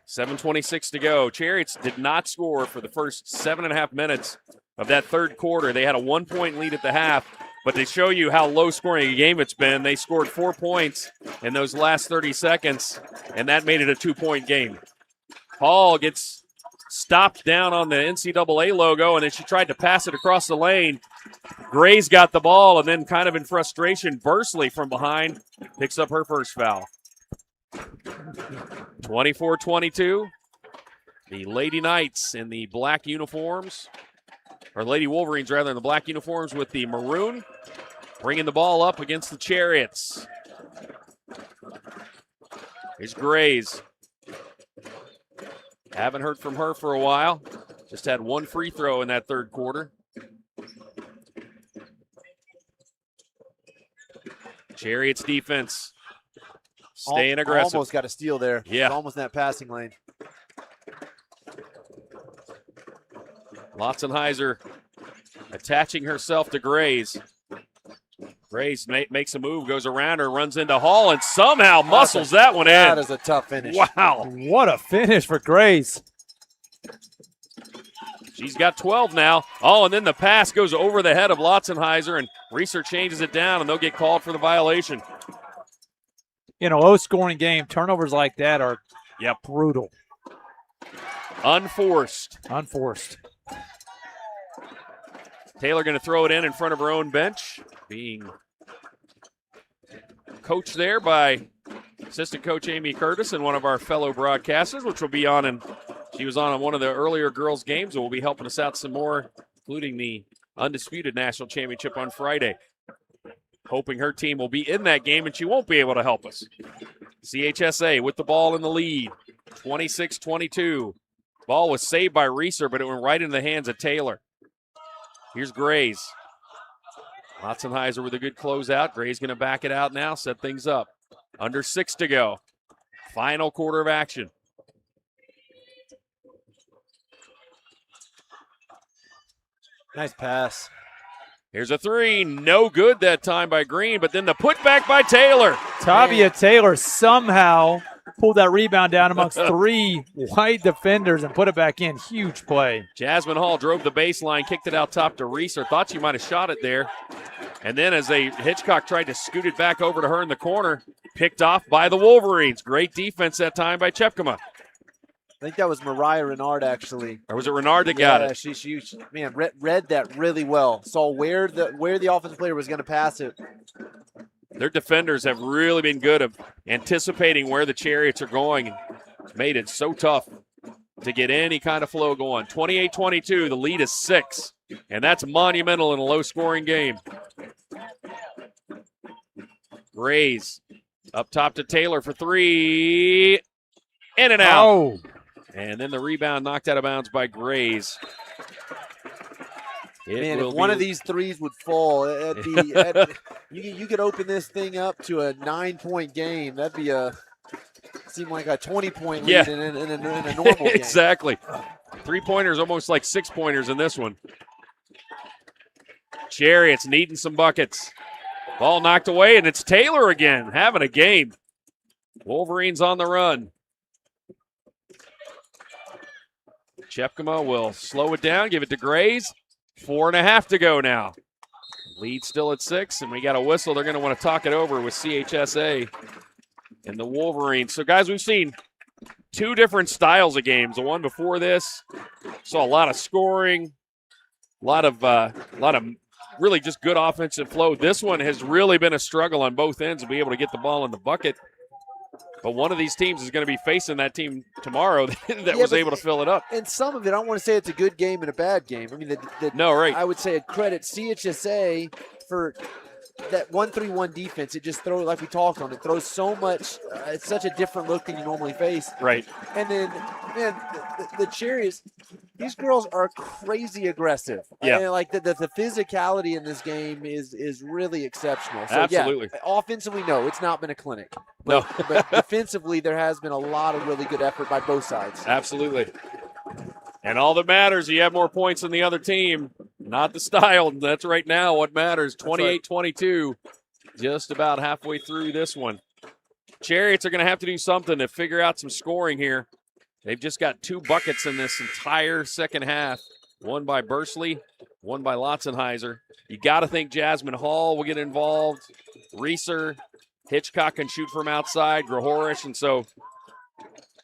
7:26 to go. Chariots did not score for the first 7.5 minutes of that third quarter. They had a 1-point lead at the half, but to show you how low-scoring a game it's been, they scored 4 points in those last 30 seconds, and that made it a 2-point game. Hall gets stopped down on the NCAA logo, and then she tried to pass it across the lane. Gray's got the ball, and then kind of in frustration, Bursley from behind picks up her first foul. 24-22. The Lady Knights in the black uniforms, or Lady Wolverines rather, in the black uniforms with the maroon. bringing the ball up against the Chariots. Here's Grays. Haven't heard from her for a while. Just had one free throw in that third quarter. Chariots defense staying aggressive. Almost got a steal there. Yeah. Almost in that passing lane. Lotzenheiser attaching herself to Grays. Grays makes a move, goes around her, runs into Hall, and somehow muscles that one in. That is a tough finish. Wow. What a finish for Grays. She's got 12 now. Oh, and then the pass goes over the head of Lotzenheiser, and Reeser changes it down, and they'll get called for the violation. In a low-scoring game, turnovers like that are brutal. Unforced. Taylor going to throw it in front of her own bench, being coached there by assistant coach Amy Curtis and one of our fellow broadcasters, which will be on, and she was on one of the earlier girls' games and will be helping us out some more, including the Undisputed National Championship on Friday. Hoping her team will be in that game, and she won't be able to help us. CHSA with the ball in the lead, 26-22. Ball was saved by Reeser, but it went right into the hands of Taylor. Here's Grays. Lotzenheiser with a good closeout. Grays going to back it out now, set things up. Under 6 to go. Final quarter of action. Nice pass. Here's a three. No good that time by Green, but then the putback by Taylor. Tavia Taylor somehow pulled that rebound down amongst 3 white defenders and put it back in. Huge play. Jasmine Hall drove the baseline, kicked it out top to Reeser. Thought she might have shot it there. And then as Hitchcock tried to scoot it back over to her in the corner, picked off by the Wolverines. Great defense that time by Chepkema. I think that was Mariah Renard, actually. Or was it Renard that got it? She read that really well. Saw where the offensive player was going to pass it. Their defenders have really been good of anticipating where the Chariots are going and made it so tough to get any kind of flow going. 28-22, the lead is 6, and that's monumental in a low-scoring game. Grays up top to Taylor for 3. In and out. Oh. And then the rebound knocked out of bounds by Grays. If one of these threes would fall, you could open this thing up to a 9-point game. That'd be seem like a 20-point lead in a normal game. Exactly. 3-pointers, almost like 6-pointers in this one. Chariots needing some buckets. Ball knocked away, and it's Taylor again, having a game. Wolverines on the run. Chepkema will slow it down, give it to Grays. 4.5 to go now. Lead still at 6, and we got a whistle. They're going to want to talk it over with CHSA and the Wolverines. So, guys, we've seen 2 different styles of games. The one before this saw a lot of scoring, a lot of really just good offensive flow. This one has really been a struggle on both ends to be able to get the ball in the bucket. But one of these teams is going to be facing that team tomorrow that was able to fill it up. And some of it, I don't want to say it's a good game and a bad game. I mean, right. I would say a credit CHSA for that 1-3-1 defense. It just throws, like we talked on, it throws so much. It's such a different look than you normally face. Right. And then, man, the Chariots, these girls are crazy aggressive. Yeah. And like the physicality in this game is really exceptional. So, absolutely. Yeah, offensively, no, it's not been a clinic. No. But defensively, there has been a lot of really good effort by both sides. Absolutely. And all that matters, you have more points than the other team, not the style. That's right now what matters. 28-22, just about halfway through this one. Chariots are going to have to do something to figure out some scoring here. They've just got 2 buckets in this entire second half, one by Bursley, one by Lotzenheiser. You got to think Jasmine Hall will get involved. Reeser, Hitchcock can shoot from outside, Grahorish, and so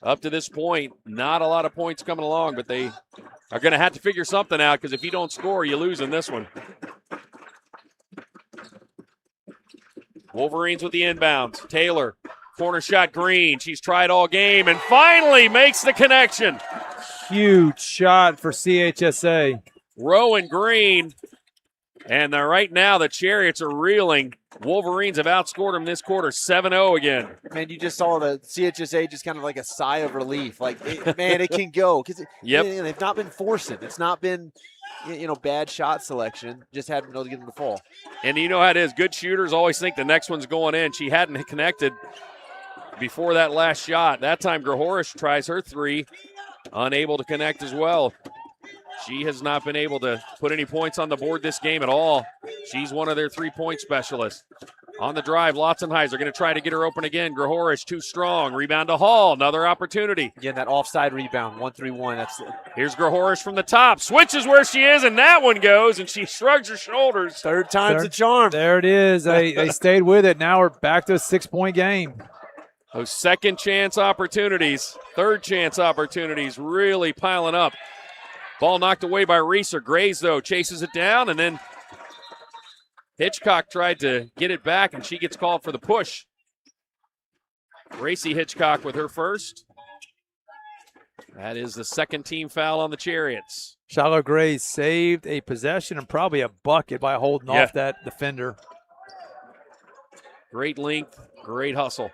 up to this point, not a lot of points coming along, but they are going to have to figure something out because if you don't score, you lose in this one. Wolverines with the inbound. Taylor, corner shot Green. She's tried all game and finally makes the connection. Huge shot for CHSA. Rowan Green And right now the Chariots are reeling. Wolverines have outscored them this quarter 7-0 again. Man, you just saw the CHSA just kind of like a sigh of relief. Like, man, it can go. Because they've not been forcing. It's not been, bad shot selection. Just haven't been able to get them to fall. And you know how it is. Good shooters always think the next one's going in. She hadn't connected before that last shot. That time Grahorish tries her three. Unable to connect as well. She has not been able to put any points on the board this game at all. She's one of their three-point specialists. On the drive, Lotzenheiser going to try to get her open again. Grahorish too strong. Rebound to Hall. Another opportunity. Again, that offside rebound, 1-3-1. Here's Grahorish from the top. Switches where she is, and that one goes, and she shrugs her shoulders. Third time's a charm. There it is. They stayed with it. Now we're back to a 6-point game. Those second chance opportunities, third chance opportunities really piling up. Ball knocked away by Reeser. Grays, though, chases it down, and then Hitchcock tried to get it back, and she gets called for the push. Gracie Hitchcock with her first. That is the second team foul on the Chariots. Shiloh Grays saved a possession and probably a bucket by holding off that defender. Great length, great hustle.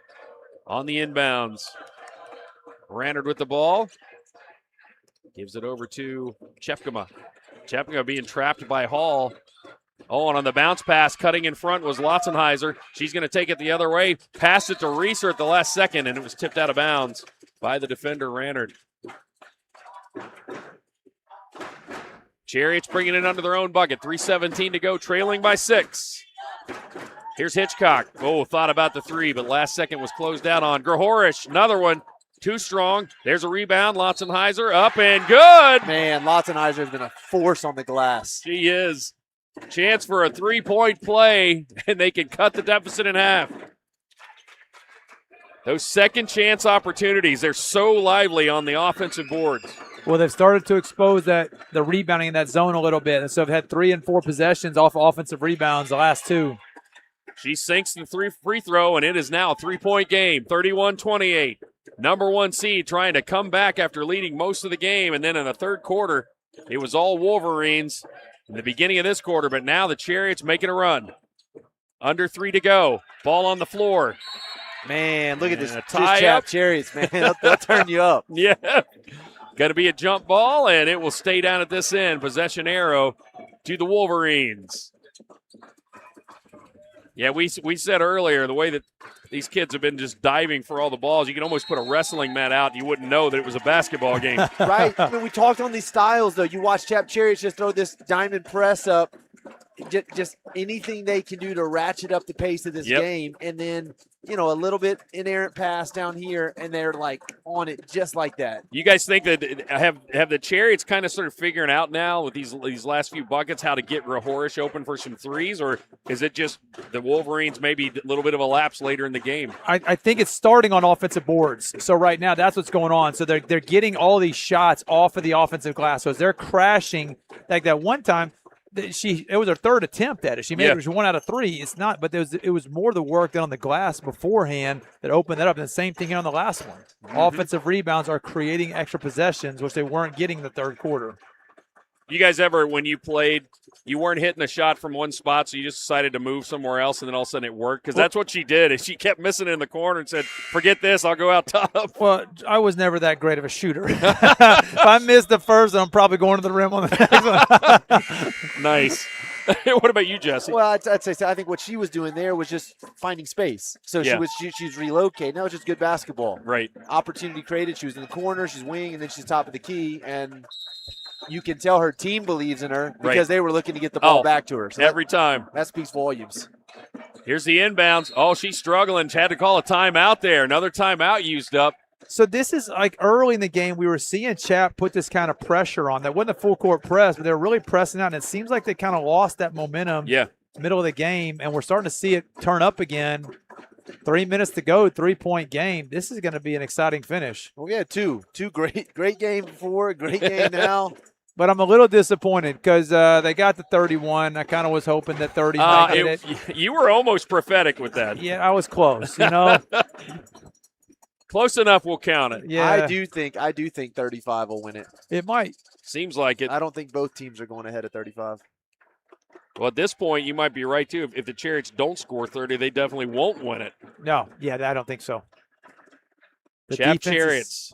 On the inbounds. Rannard with the ball. Gives it over to Chepkema. Chepkema being trapped by Hall. Oh, and on the bounce pass, cutting in front was Lotzenheiser. She's going to take it the other way. Passed it to Reeser at the last second, and it was tipped out of bounds by the defender, Rannard. Chariots bringing it under their own bucket. 3:17 to go, trailing by 6. Here's Hitchcock. Oh, thought about the three, but last second was closed out on. Grahorish, another one. Too strong. There's a rebound. Lotzenheiser up and good. Man, Lotzenheiser has been a force on the glass. She is. Chance for a three-point play, and they can cut the deficit in half. Those second chance opportunities, they're so lively on the offensive boards. Well, they've started to expose the rebounding in that zone a little bit. And so they've had 3 and 4 possessions off offensive rebounds, the last 2. She sinks the free throw, and it is now a three-point game, 31-28. Number 1 seed trying to come back after leading most of the game, and then in the third quarter, it was all Wolverines in the beginning of this quarter, but now the Chariots making a run. Under 3 to go. Ball on the floor. Man, look at this tie CHAP up. Chariots, man. They'll turn you up. Yeah. Got to be a jump ball, and it will stay down at this end. Possession arrow to the Wolverines. Yeah, we said earlier, the way that these kids have been just diving for all the balls, you can almost put a wrestling mat out and you wouldn't know that it was a basketball game. Right. I mean, we talked on these styles, though. You watch CHAP Chariots just throw this diamond press up, just anything they can do to ratchet up the pace of this game, and then, a little bit inerrant pass down here, and they're, on it just like that. You guys think that have the Chariots kind of sort of figuring out now with these last few buckets how to get Grahorish open for some threes, or is it just the Wolverines maybe a little bit of a lapse later in the game? I think it's starting on offensive boards. So right now that's what's going on. So they're getting all these shots off of the offensive glass. So as they're crashing, like that one time, it was her third attempt at it. She made it 1 out of 3. It's not, but it was more the work done on the glass beforehand that opened that up. And the same thing on the last one. Mm-hmm. Offensive rebounds are creating extra possessions, which they weren't getting in the third quarter. You guys ever, when you played, you weren't hitting a shot from one spot, so you just decided to move somewhere else, and then all of a sudden it worked? Because that's what she did. Is she kept missing it in the corner and said, forget this, I'll go out top. Well, I was never that great of a shooter. If I missed the first, I'm probably going to the rim on the next one. Nice. What about you, Jesse? Well, I'd say I think what she was doing there was just finding space. So she's relocating. That was just good basketball. Right. Opportunity created. She was in the corner. She's wing, and then she's top of the key. And you can tell her team believes in her because they were looking to get the ball back to her. So every time. That speaks volumes. Here's the inbounds. Oh, she's struggling. She had to call a timeout there. Another timeout used up. So this is like early in the game, we were seeing CHAP put this kind of pressure on. That wasn't a full court press, but they were really pressing out. And it seems like they kind of lost that momentum middle of the game. And we're starting to see it turn up again. 3 minutes to go, 3-point game. This is going to be an exciting finish. Well, we had two great game before, great game now. But I'm a little disappointed because they got the 31. I kind of was hoping that 30 might get it. You were almost prophetic with that. Yeah, I was close, Close enough, we'll count it. Yeah, I do think 35 will win it. It might. Seems like it. I don't think both teams are going ahead of 35. Well, at this point, you might be right, too. If the Chariots don't score 30, they definitely won't win it. No, yeah, I don't think so. The CHAP defense Chariots.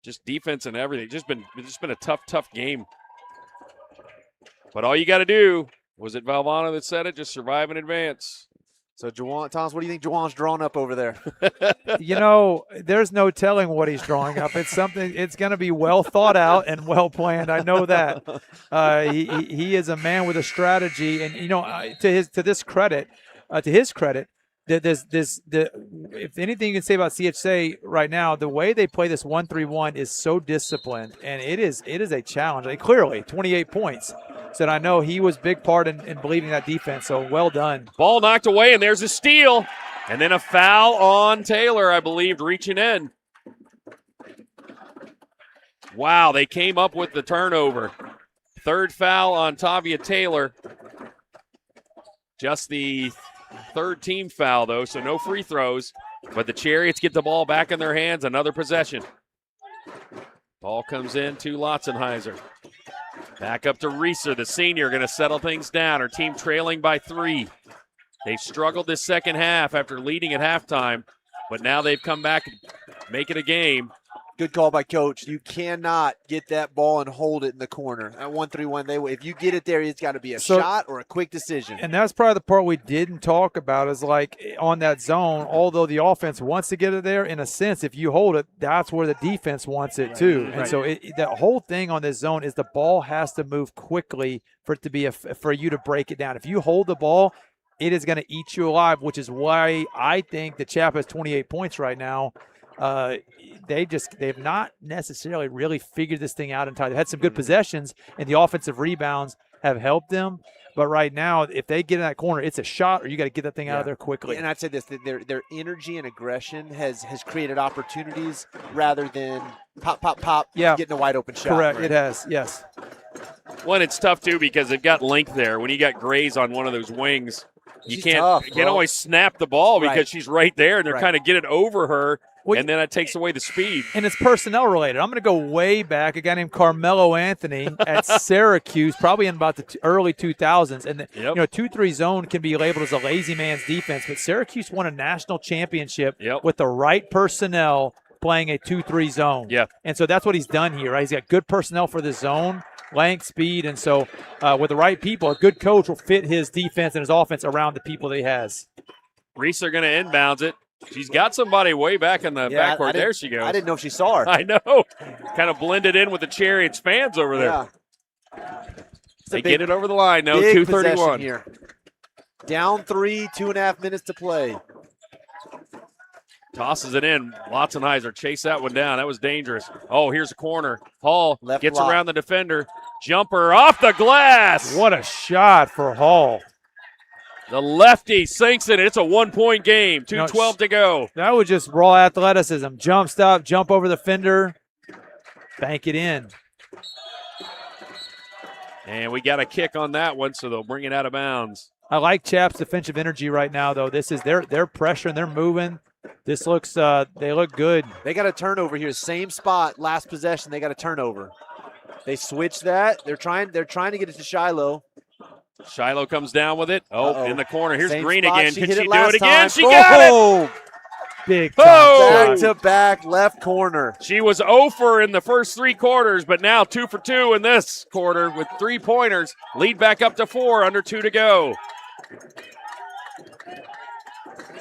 Just defense and everything. It's just been a tough game. But all you got to do, was it Valvano that said it? Just survive and advance. So, Juwan, Thomas, what do you think Juwan's drawing up over there? There's no telling what he's drawing up. It's something. It's going to be well thought out and well planned. I know that. He is a man with a strategy, and to his credit, if anything you can say about CHSA right now, the way they play this 1-3-1 is so disciplined, and it is a challenge. Clearly, 28 points. So I know he was a big part in believing that defense, so well done. Ball knocked away, and there's a steal. And then a foul on Taylor, I believe, reaching in. Wow, they came up with the turnover. Third foul on Tavia Taylor. Just the third team foul, though, so no free throws. But the Chariots get the ball back in their hands, another possession. Ball comes in to Lotzenheiser. Back up to Reeser, the senior, going to settle things down. Her team trailing by 3. They've struggled this second half after leading at halftime, but now they've come back and make it a game. Good call by Coach. You cannot get that ball and hold it in the corner. At 1-3-1, if you get it there, it's got to be a shot or a quick decision. And that's probably the part we didn't talk about is on that zone, although the offense wants to get it there, in a sense, if you hold it, that's where the defense wants it too. Right. And so the whole thing on this zone is the ball has to move quickly for it to be for you to break it down. If you hold the ball, it is going to eat you alive, which is why I think the CHAP has 28 points right now. They've not necessarily really figured this thing out entirely. They had some good possessions, and the offensive rebounds have helped them. But right now, if they get in that corner, it's a shot, or you got to get that thing out of there quickly. And I'd say this: their energy and aggression has created opportunities rather than pop, getting a wide open shot. Correct, right? It has, yes. Well, it's tough too because they've got length there. When you got Grays on one of those wings, you can't always snap the ball because she's right there, and they're kind of get it over her. And then that takes away the speed. And it's personnel related. I'm going to go way back. A guy named Carmelo Anthony at Syracuse, probably in about the early 2000s. And, 2-3 zone can be labeled as a lazy man's defense. But Syracuse won a national championship with the right personnel playing a 2-3 zone. Yeah. And so that's what he's done here, right? He's got good personnel for the zone, length, speed. And so with the right people, a good coach will fit his defense and his offense around the people that he has. Reese are going to inbounds it. She's got somebody way back in the backcourt. There she goes. I didn't know if she saw her. I know. Kind of blended in with the Chariots fans over there. Yeah. They get it over the line, though. 2:31 here. Down 3, 2.5 minutes to play. Tosses it in. Lotzenheiser chase that one down. That was dangerous. Oh, here's a corner. Hall gets around the defender. Jumper off the glass. What a shot for Hall. The lefty sinks it. It's a 1-point game. 2:12 to go. That was just raw athleticism. Jump stop, jump over the fender, bank it in. And we got a kick on that one, so they'll bring it out of bounds. I like CHAP's defensive energy right now, though. This is their pressure and they're moving. This looks they look good. They got a turnover here. Same spot, last possession. They got a turnover. They switched that. They're trying to get it to Shiloh. Shiloh comes down with it. Oh, in the corner. Here's Same Green spot. again. Can she do last it again? time. She got it. Big time. Back-to-back left corner. She was 0 for in the first 3 quarters, but now 2 for 2 in this quarter with 3-pointers. Lead back up to 4, under 2 to go.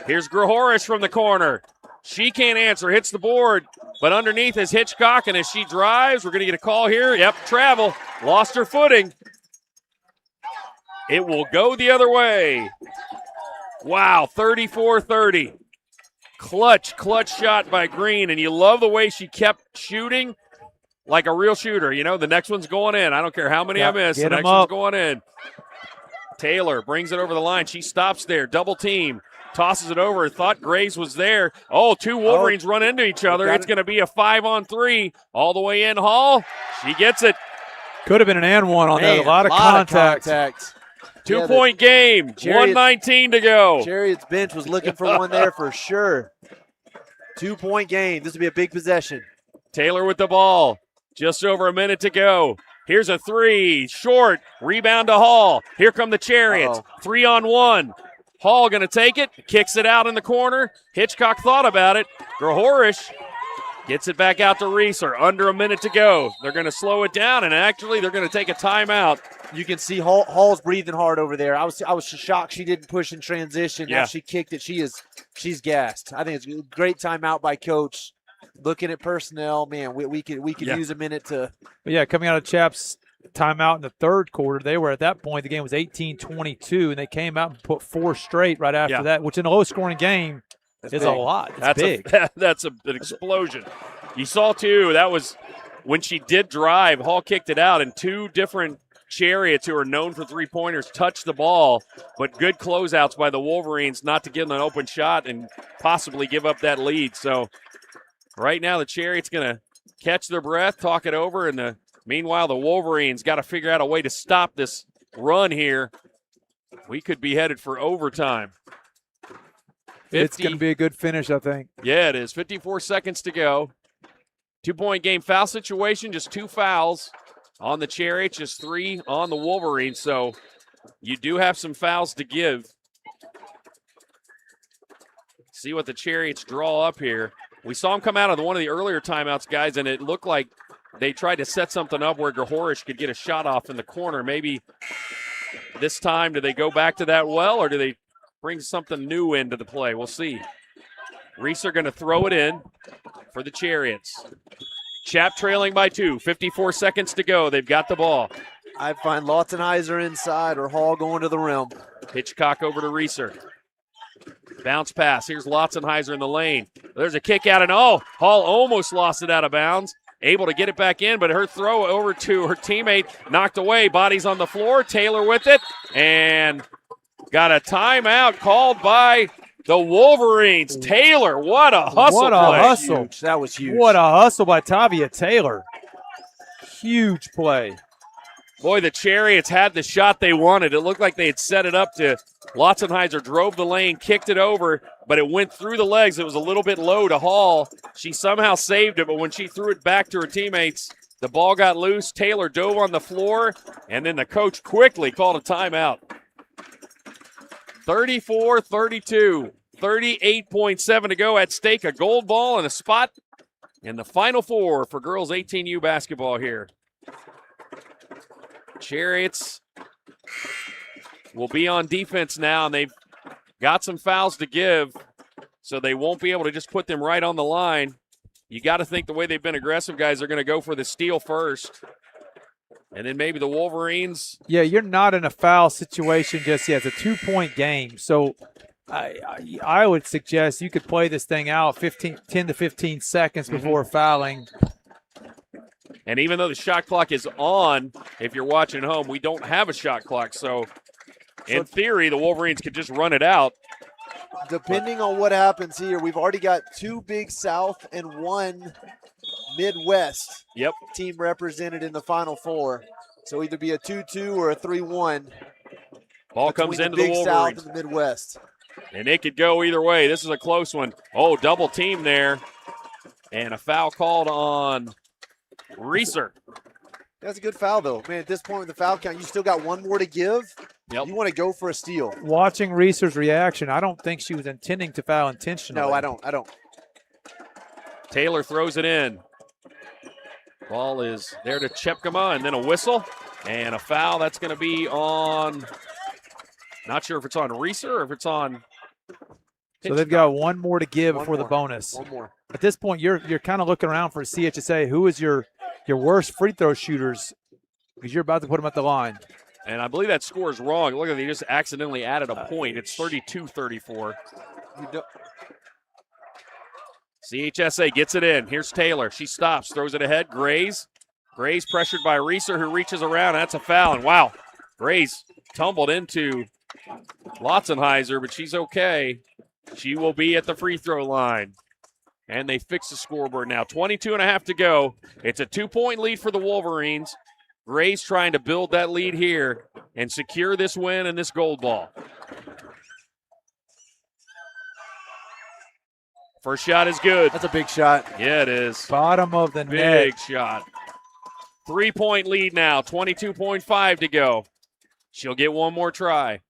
Here's Grahorish from the corner. She can't answer. Hits the board, but underneath is Hitchcock, and as she drives, we're going to get a call here. Yep, travel. Lost her footing. It will go the other way. Wow, 34-30. Clutch shot by Green, and you love the way she kept shooting like a real shooter. The next one's going in. I don't care how many I miss. The next one's going in. Taylor brings it over the line. She stops there. Double team. Tosses it over. Thought Graves was there. Oh, 2 Wolverines run into each other. It's going to be a 5-on-3. All the way in. Hall. She gets it. Could have been an and one on that. A lot of contact. 2-point game. 1:19 to go. Chariots bench was looking for one there for sure. 2-point game. This will be a big possession. Taylor with the ball. Just over a minute to go. Here's a three. Short. Rebound to Hall. Here come the Chariots. 3-on-1. Hall going to take it. Kicks it out in the corner. Hitchcock thought about it. Grahorish gets it back out to Reeser. Under a minute to go. They're going to slow it down, and actually they're going to take a timeout. You can see Hall's breathing hard over there. I was shocked she didn't push in transition. Yeah. Now she kicked it. She's gassed. I think it's a great timeout by Coach. Looking at personnel, man, we could use a minute to. But yeah, coming out of CHAP's timeout in the third quarter, they were at that point, the game was 18-22, and they came out and put 4 straight right after that, which in a low-scoring game is a lot. It's big. That's an explosion. You saw, too, that was when she did drive, Hall kicked it out, and 2 different Chariots who are known for three-pointers touched the ball, but good closeouts by the Wolverines not to give them an open shot and possibly give up that lead. So right now the Chariots going to catch their breath, talk it over, and meanwhile the Wolverines got to figure out a way to stop this run here. We could be headed for overtime. It's going to be a good finish, I think. Yeah, it is. 54 seconds to go. 2-point game foul situation, just 2 fouls on the Chariots, just 3 on the Wolverines. So you do have some fouls to give. See what the Chariots draw up here. We saw them come out of one of the earlier timeouts, guys, and it looked like they tried to set something up where Grahorish could get a shot off in the corner. Maybe this time, do they go back to that well, or do they bring something new into the play? We'll see. Reeser going to throw it in for the Chariots. CHAP trailing by 2. 54 seconds to go. They've got the ball. I find Lotzenheiser inside or Hall going to the rim. Hitchcock over to Reeser. Bounce pass. Here's Lotzenheiser in the lane. There's a kick out, and Hall almost lost it out of bounds. Able to get it back in, but her throw over to her teammate knocked away. Body's on the floor. Taylor with it, and got a timeout called by the Wolverines. Taylor, what a hustle What a play. hustle. Huge. That was huge. What a hustle by Tavia Taylor. Huge play. Boy, the Chariots had the shot they wanted. It looked like they had set it up to Lotzenheiser, drove the lane, kicked it over, but it went through the legs. It was a little bit low to Hall. She somehow saved it, but when she threw it back to her teammates, the ball got loose. Taylor dove on the floor, and then the coach quickly called a timeout. 34-32, 38.7 to go at stake. A gold ball and a spot in the Final Four for girls 18U basketball here. Chariots will be on defense now, and they've got some fouls to give, so they won't be able to just put them right on the line. You got to think the way they've been aggressive, guys, they're going to go for the steal first. And then maybe the Wolverines. Yeah, you're not in a foul situation just yet. It's a 2-point game. So I would suggest you could play this thing out 10 to 15 seconds before fouling. And even though the shot clock is on, if you're watching at home, we don't have a shot clock. So in theory, the Wolverines could just run it out. Depending on what happens here, we've already got 2 Big South and 1 Midwest team represented in the Final Four. So either be a 2-2 or a 3-1. Ball comes into the Big Wolverines. South and the Midwest. And it could go either way. This is a close one. Oh, double team there. And a foul called on Reeser. That's a good foul, though. Man, at this point with the foul count, you still got 1 more to give. Yep. You want to go for a steal. Watching Reeser's reaction, I don't think she was intending to foul intentionally. No, I don't. Taylor throws it in. Ball is there to Chepkema, and then a whistle and a foul. That's going to be on, not sure if it's on Reeser or if it's on So they've got 1 more to give before the bonus. 1 more. At this point, you're kind of looking around for CHSA. Who is your worst free throw shooters? Because you're about to put them at the line. And I believe that score is wrong. Look at they just accidentally added a point. It's 32-34. CHSA gets it in. Here's Taylor. She stops, throws it ahead. Grays pressured by Reeser, who reaches around. That's a foul. And wow, Grays tumbled into Lotzenheiser, but she's okay. She will be at the free throw line. And they fix the scoreboard now. 22.5 to go. It's a 2-point lead for the Wolverines. Grays trying to build that lead here and secure this win and this gold ball. First shot is good. That's a big shot. Yeah, it is. Bottom of the net. Big shot. 3-point lead now, 22.5 to go. She'll get one more try.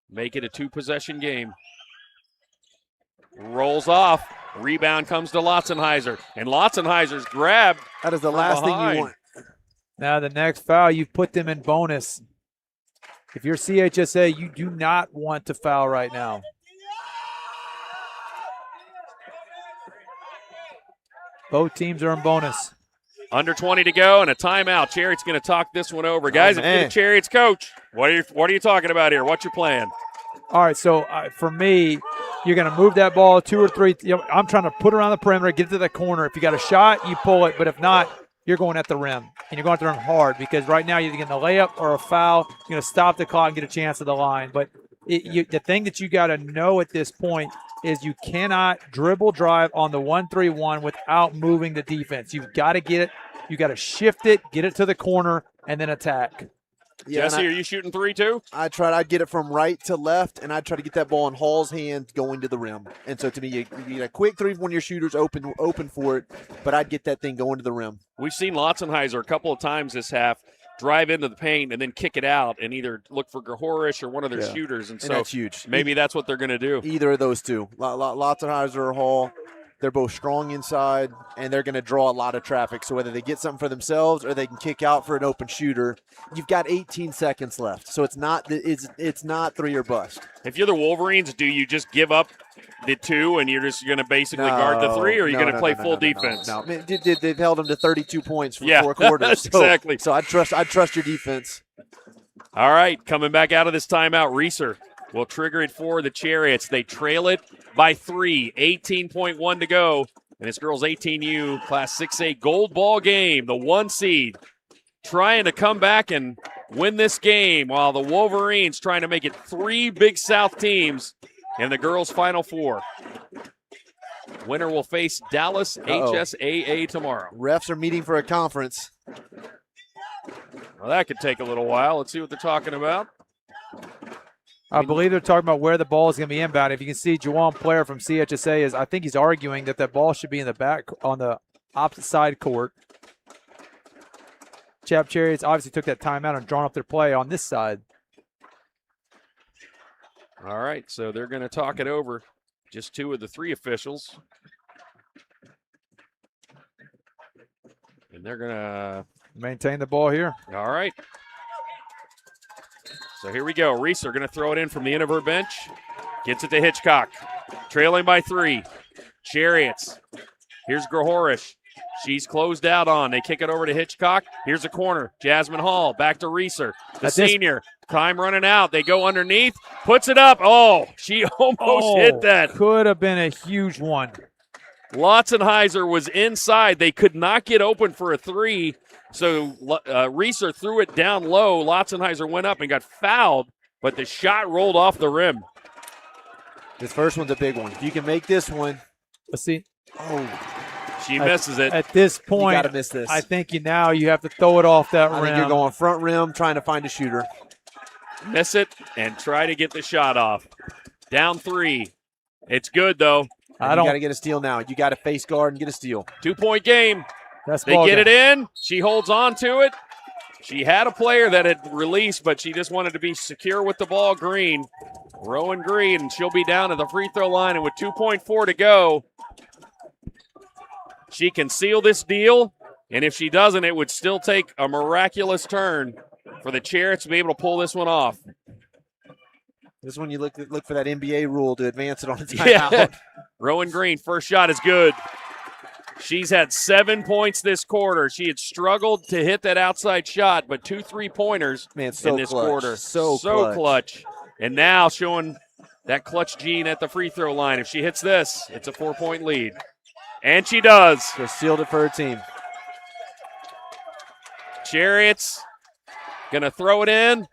Make it a 2-possession game. Rolls off. Rebound comes to Lotzenheiser. And Lotzenheiser's grabbed. That is the last thing you want. Now the next foul, you put them in bonus. If you're CHSA, you do not want to foul right now. Both teams are in bonus. Under 20 to go and a timeout. Chariots going to talk this one over. Guys, if you're the Chariots coach, what are you talking about here? What's your plan? All right, so for me, you're going to move that ball 2 or 3. I'm trying to put around the perimeter, get it to the corner. If you got a shot, you pull it. But if not, you're going at the rim. And you're going at the rim hard because right now you're getting a layup or a foul. You're going to stop the clock and get a chance at the line. But the thing that you got to know at this point is you cannot dribble drive on the 1-3-1 without moving the defense. You've got to get it. You got to shift it, get it to the corner, and then attack. Yeah, Jesse, are you shooting 3 too? I'd get it from right to left, and I'd try to get that ball in Hall's hands going to the rim. And so to me, you get a quick 3 when your shooter's open for it, but I'd get that thing going to the rim. We've seen Lotzenheiser a couple of times this half drive into the paint and then kick it out and either look for Gahorish or one of their shooters. And so that's huge. Maybe that's what they're going to do. Either of those two, Lotzenheiser or Hall. They're both strong inside, and they're going to draw a lot of traffic. So whether they get something for themselves or they can kick out for an open shooter, you've got 18 seconds left. So it's not 3 or bust. If you're the Wolverines, do you just give up the 2 and you're just going to basically guard the 3, or are you going to play full defense? No. They've held them to 32 points for 4 quarters. Exactly. So I'd trust your defense. All right, coming back out of this timeout, Reeser will trigger it for the Chariots. They trail it by 3, 18.1 to go. And this girls 18U Class 6A gold ball game, the 1 seed, trying to come back and win this game while the Wolverines trying to make it 3 Big South teams in the girls' Final 4. Winner will face Dallas HSAA tomorrow. Refs are meeting for a conference. Well, that could take a little while. Let's see what they're talking about. I believe they're talking about where the ball is going to be inbound. If you can see, Juwan Player from CHSA I think he's arguing that ball should be in the back on the opposite side court. CHAP Chariots obviously took that timeout and drawn up their play on this side. All right, so they're going to talk it over. Just 2 of the 3 officials. And they're going to maintain the ball here. All right. So here we go. Reeser going to throw it in from the end of her bench. Gets it to Hitchcock. Trailing by 3. Chariots. Here's Gahorish. She's closed out on. They kick it over to Hitchcock. Here's a corner. Jasmine Hall back to Reeser. The senior. Time running out. They go underneath. Puts it up. Oh, she almost hit that. Could have been a huge one. Lotzenheiser was inside. They could not get open for a 3. So Reeser threw it down low. Lotzenheiser went up and got fouled, but the shot rolled off the rim. This first one's a big one. If you can make this one. Let's see. Oh. She misses it. At this point, you gotta miss this. I think you have to throw it off that rim. I think you're going front rim, trying to find a shooter. Miss it and try to get the shot off. Down 3. It's good, though. You got to get a steal now. You got to face guard and get a steal. 2-point game. They get it in. She holds on to it. She had a player that had released, but she just wanted to be secure with the ball. Green. Rowan Green. And she'll be down at the free throw line. And with 2.4 to go, she can seal this deal. And if she doesn't, it would still take a miraculous turn for the Chariots to be able to pull this one off. This one you look for that NBA rule to advance it on a timeout. Yeah. Rowan Green, first shot is good. She's had 7 points this quarter. She had struggled to hit that outside shot, but 2 3-pointers in this quarter. So clutch. And now showing that clutch gene at the free throw line. If she hits this, it's a 4-point lead. And she does. So sealed it for her team. Chariots going to throw it in.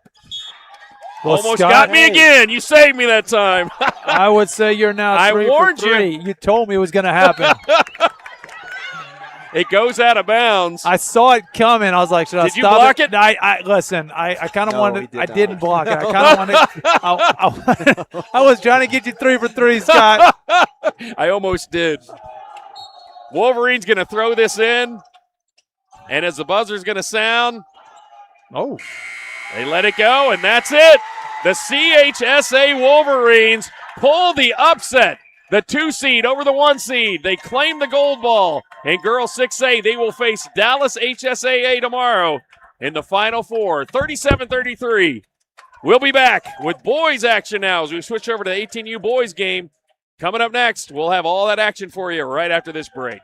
Well, almost Scott, got me again. You saved me that time. I would say you're now 3 I warned for 3. You told me it was going to happen. It goes out of bounds. I saw it coming. I was like, should I stop you block it? Listen, I kind of wanted – I not. didn't block it. I kind of wanted – I was trying to get you 3 for 3, Scott. I almost did. Wolverines going to throw this in. And as the buzzer's going to sound, Oh, they let it go, and that's it. The CHSA Wolverines pull the upset. The 2 seed over the 1 seed. They claim the gold ball. And girls 6A, they will face Dallas HSAA tomorrow in the Final Four, 37-33. We'll be back with boys action now as we switch over to the 18U boys game. Coming up next, we'll have all that action for you right after this break.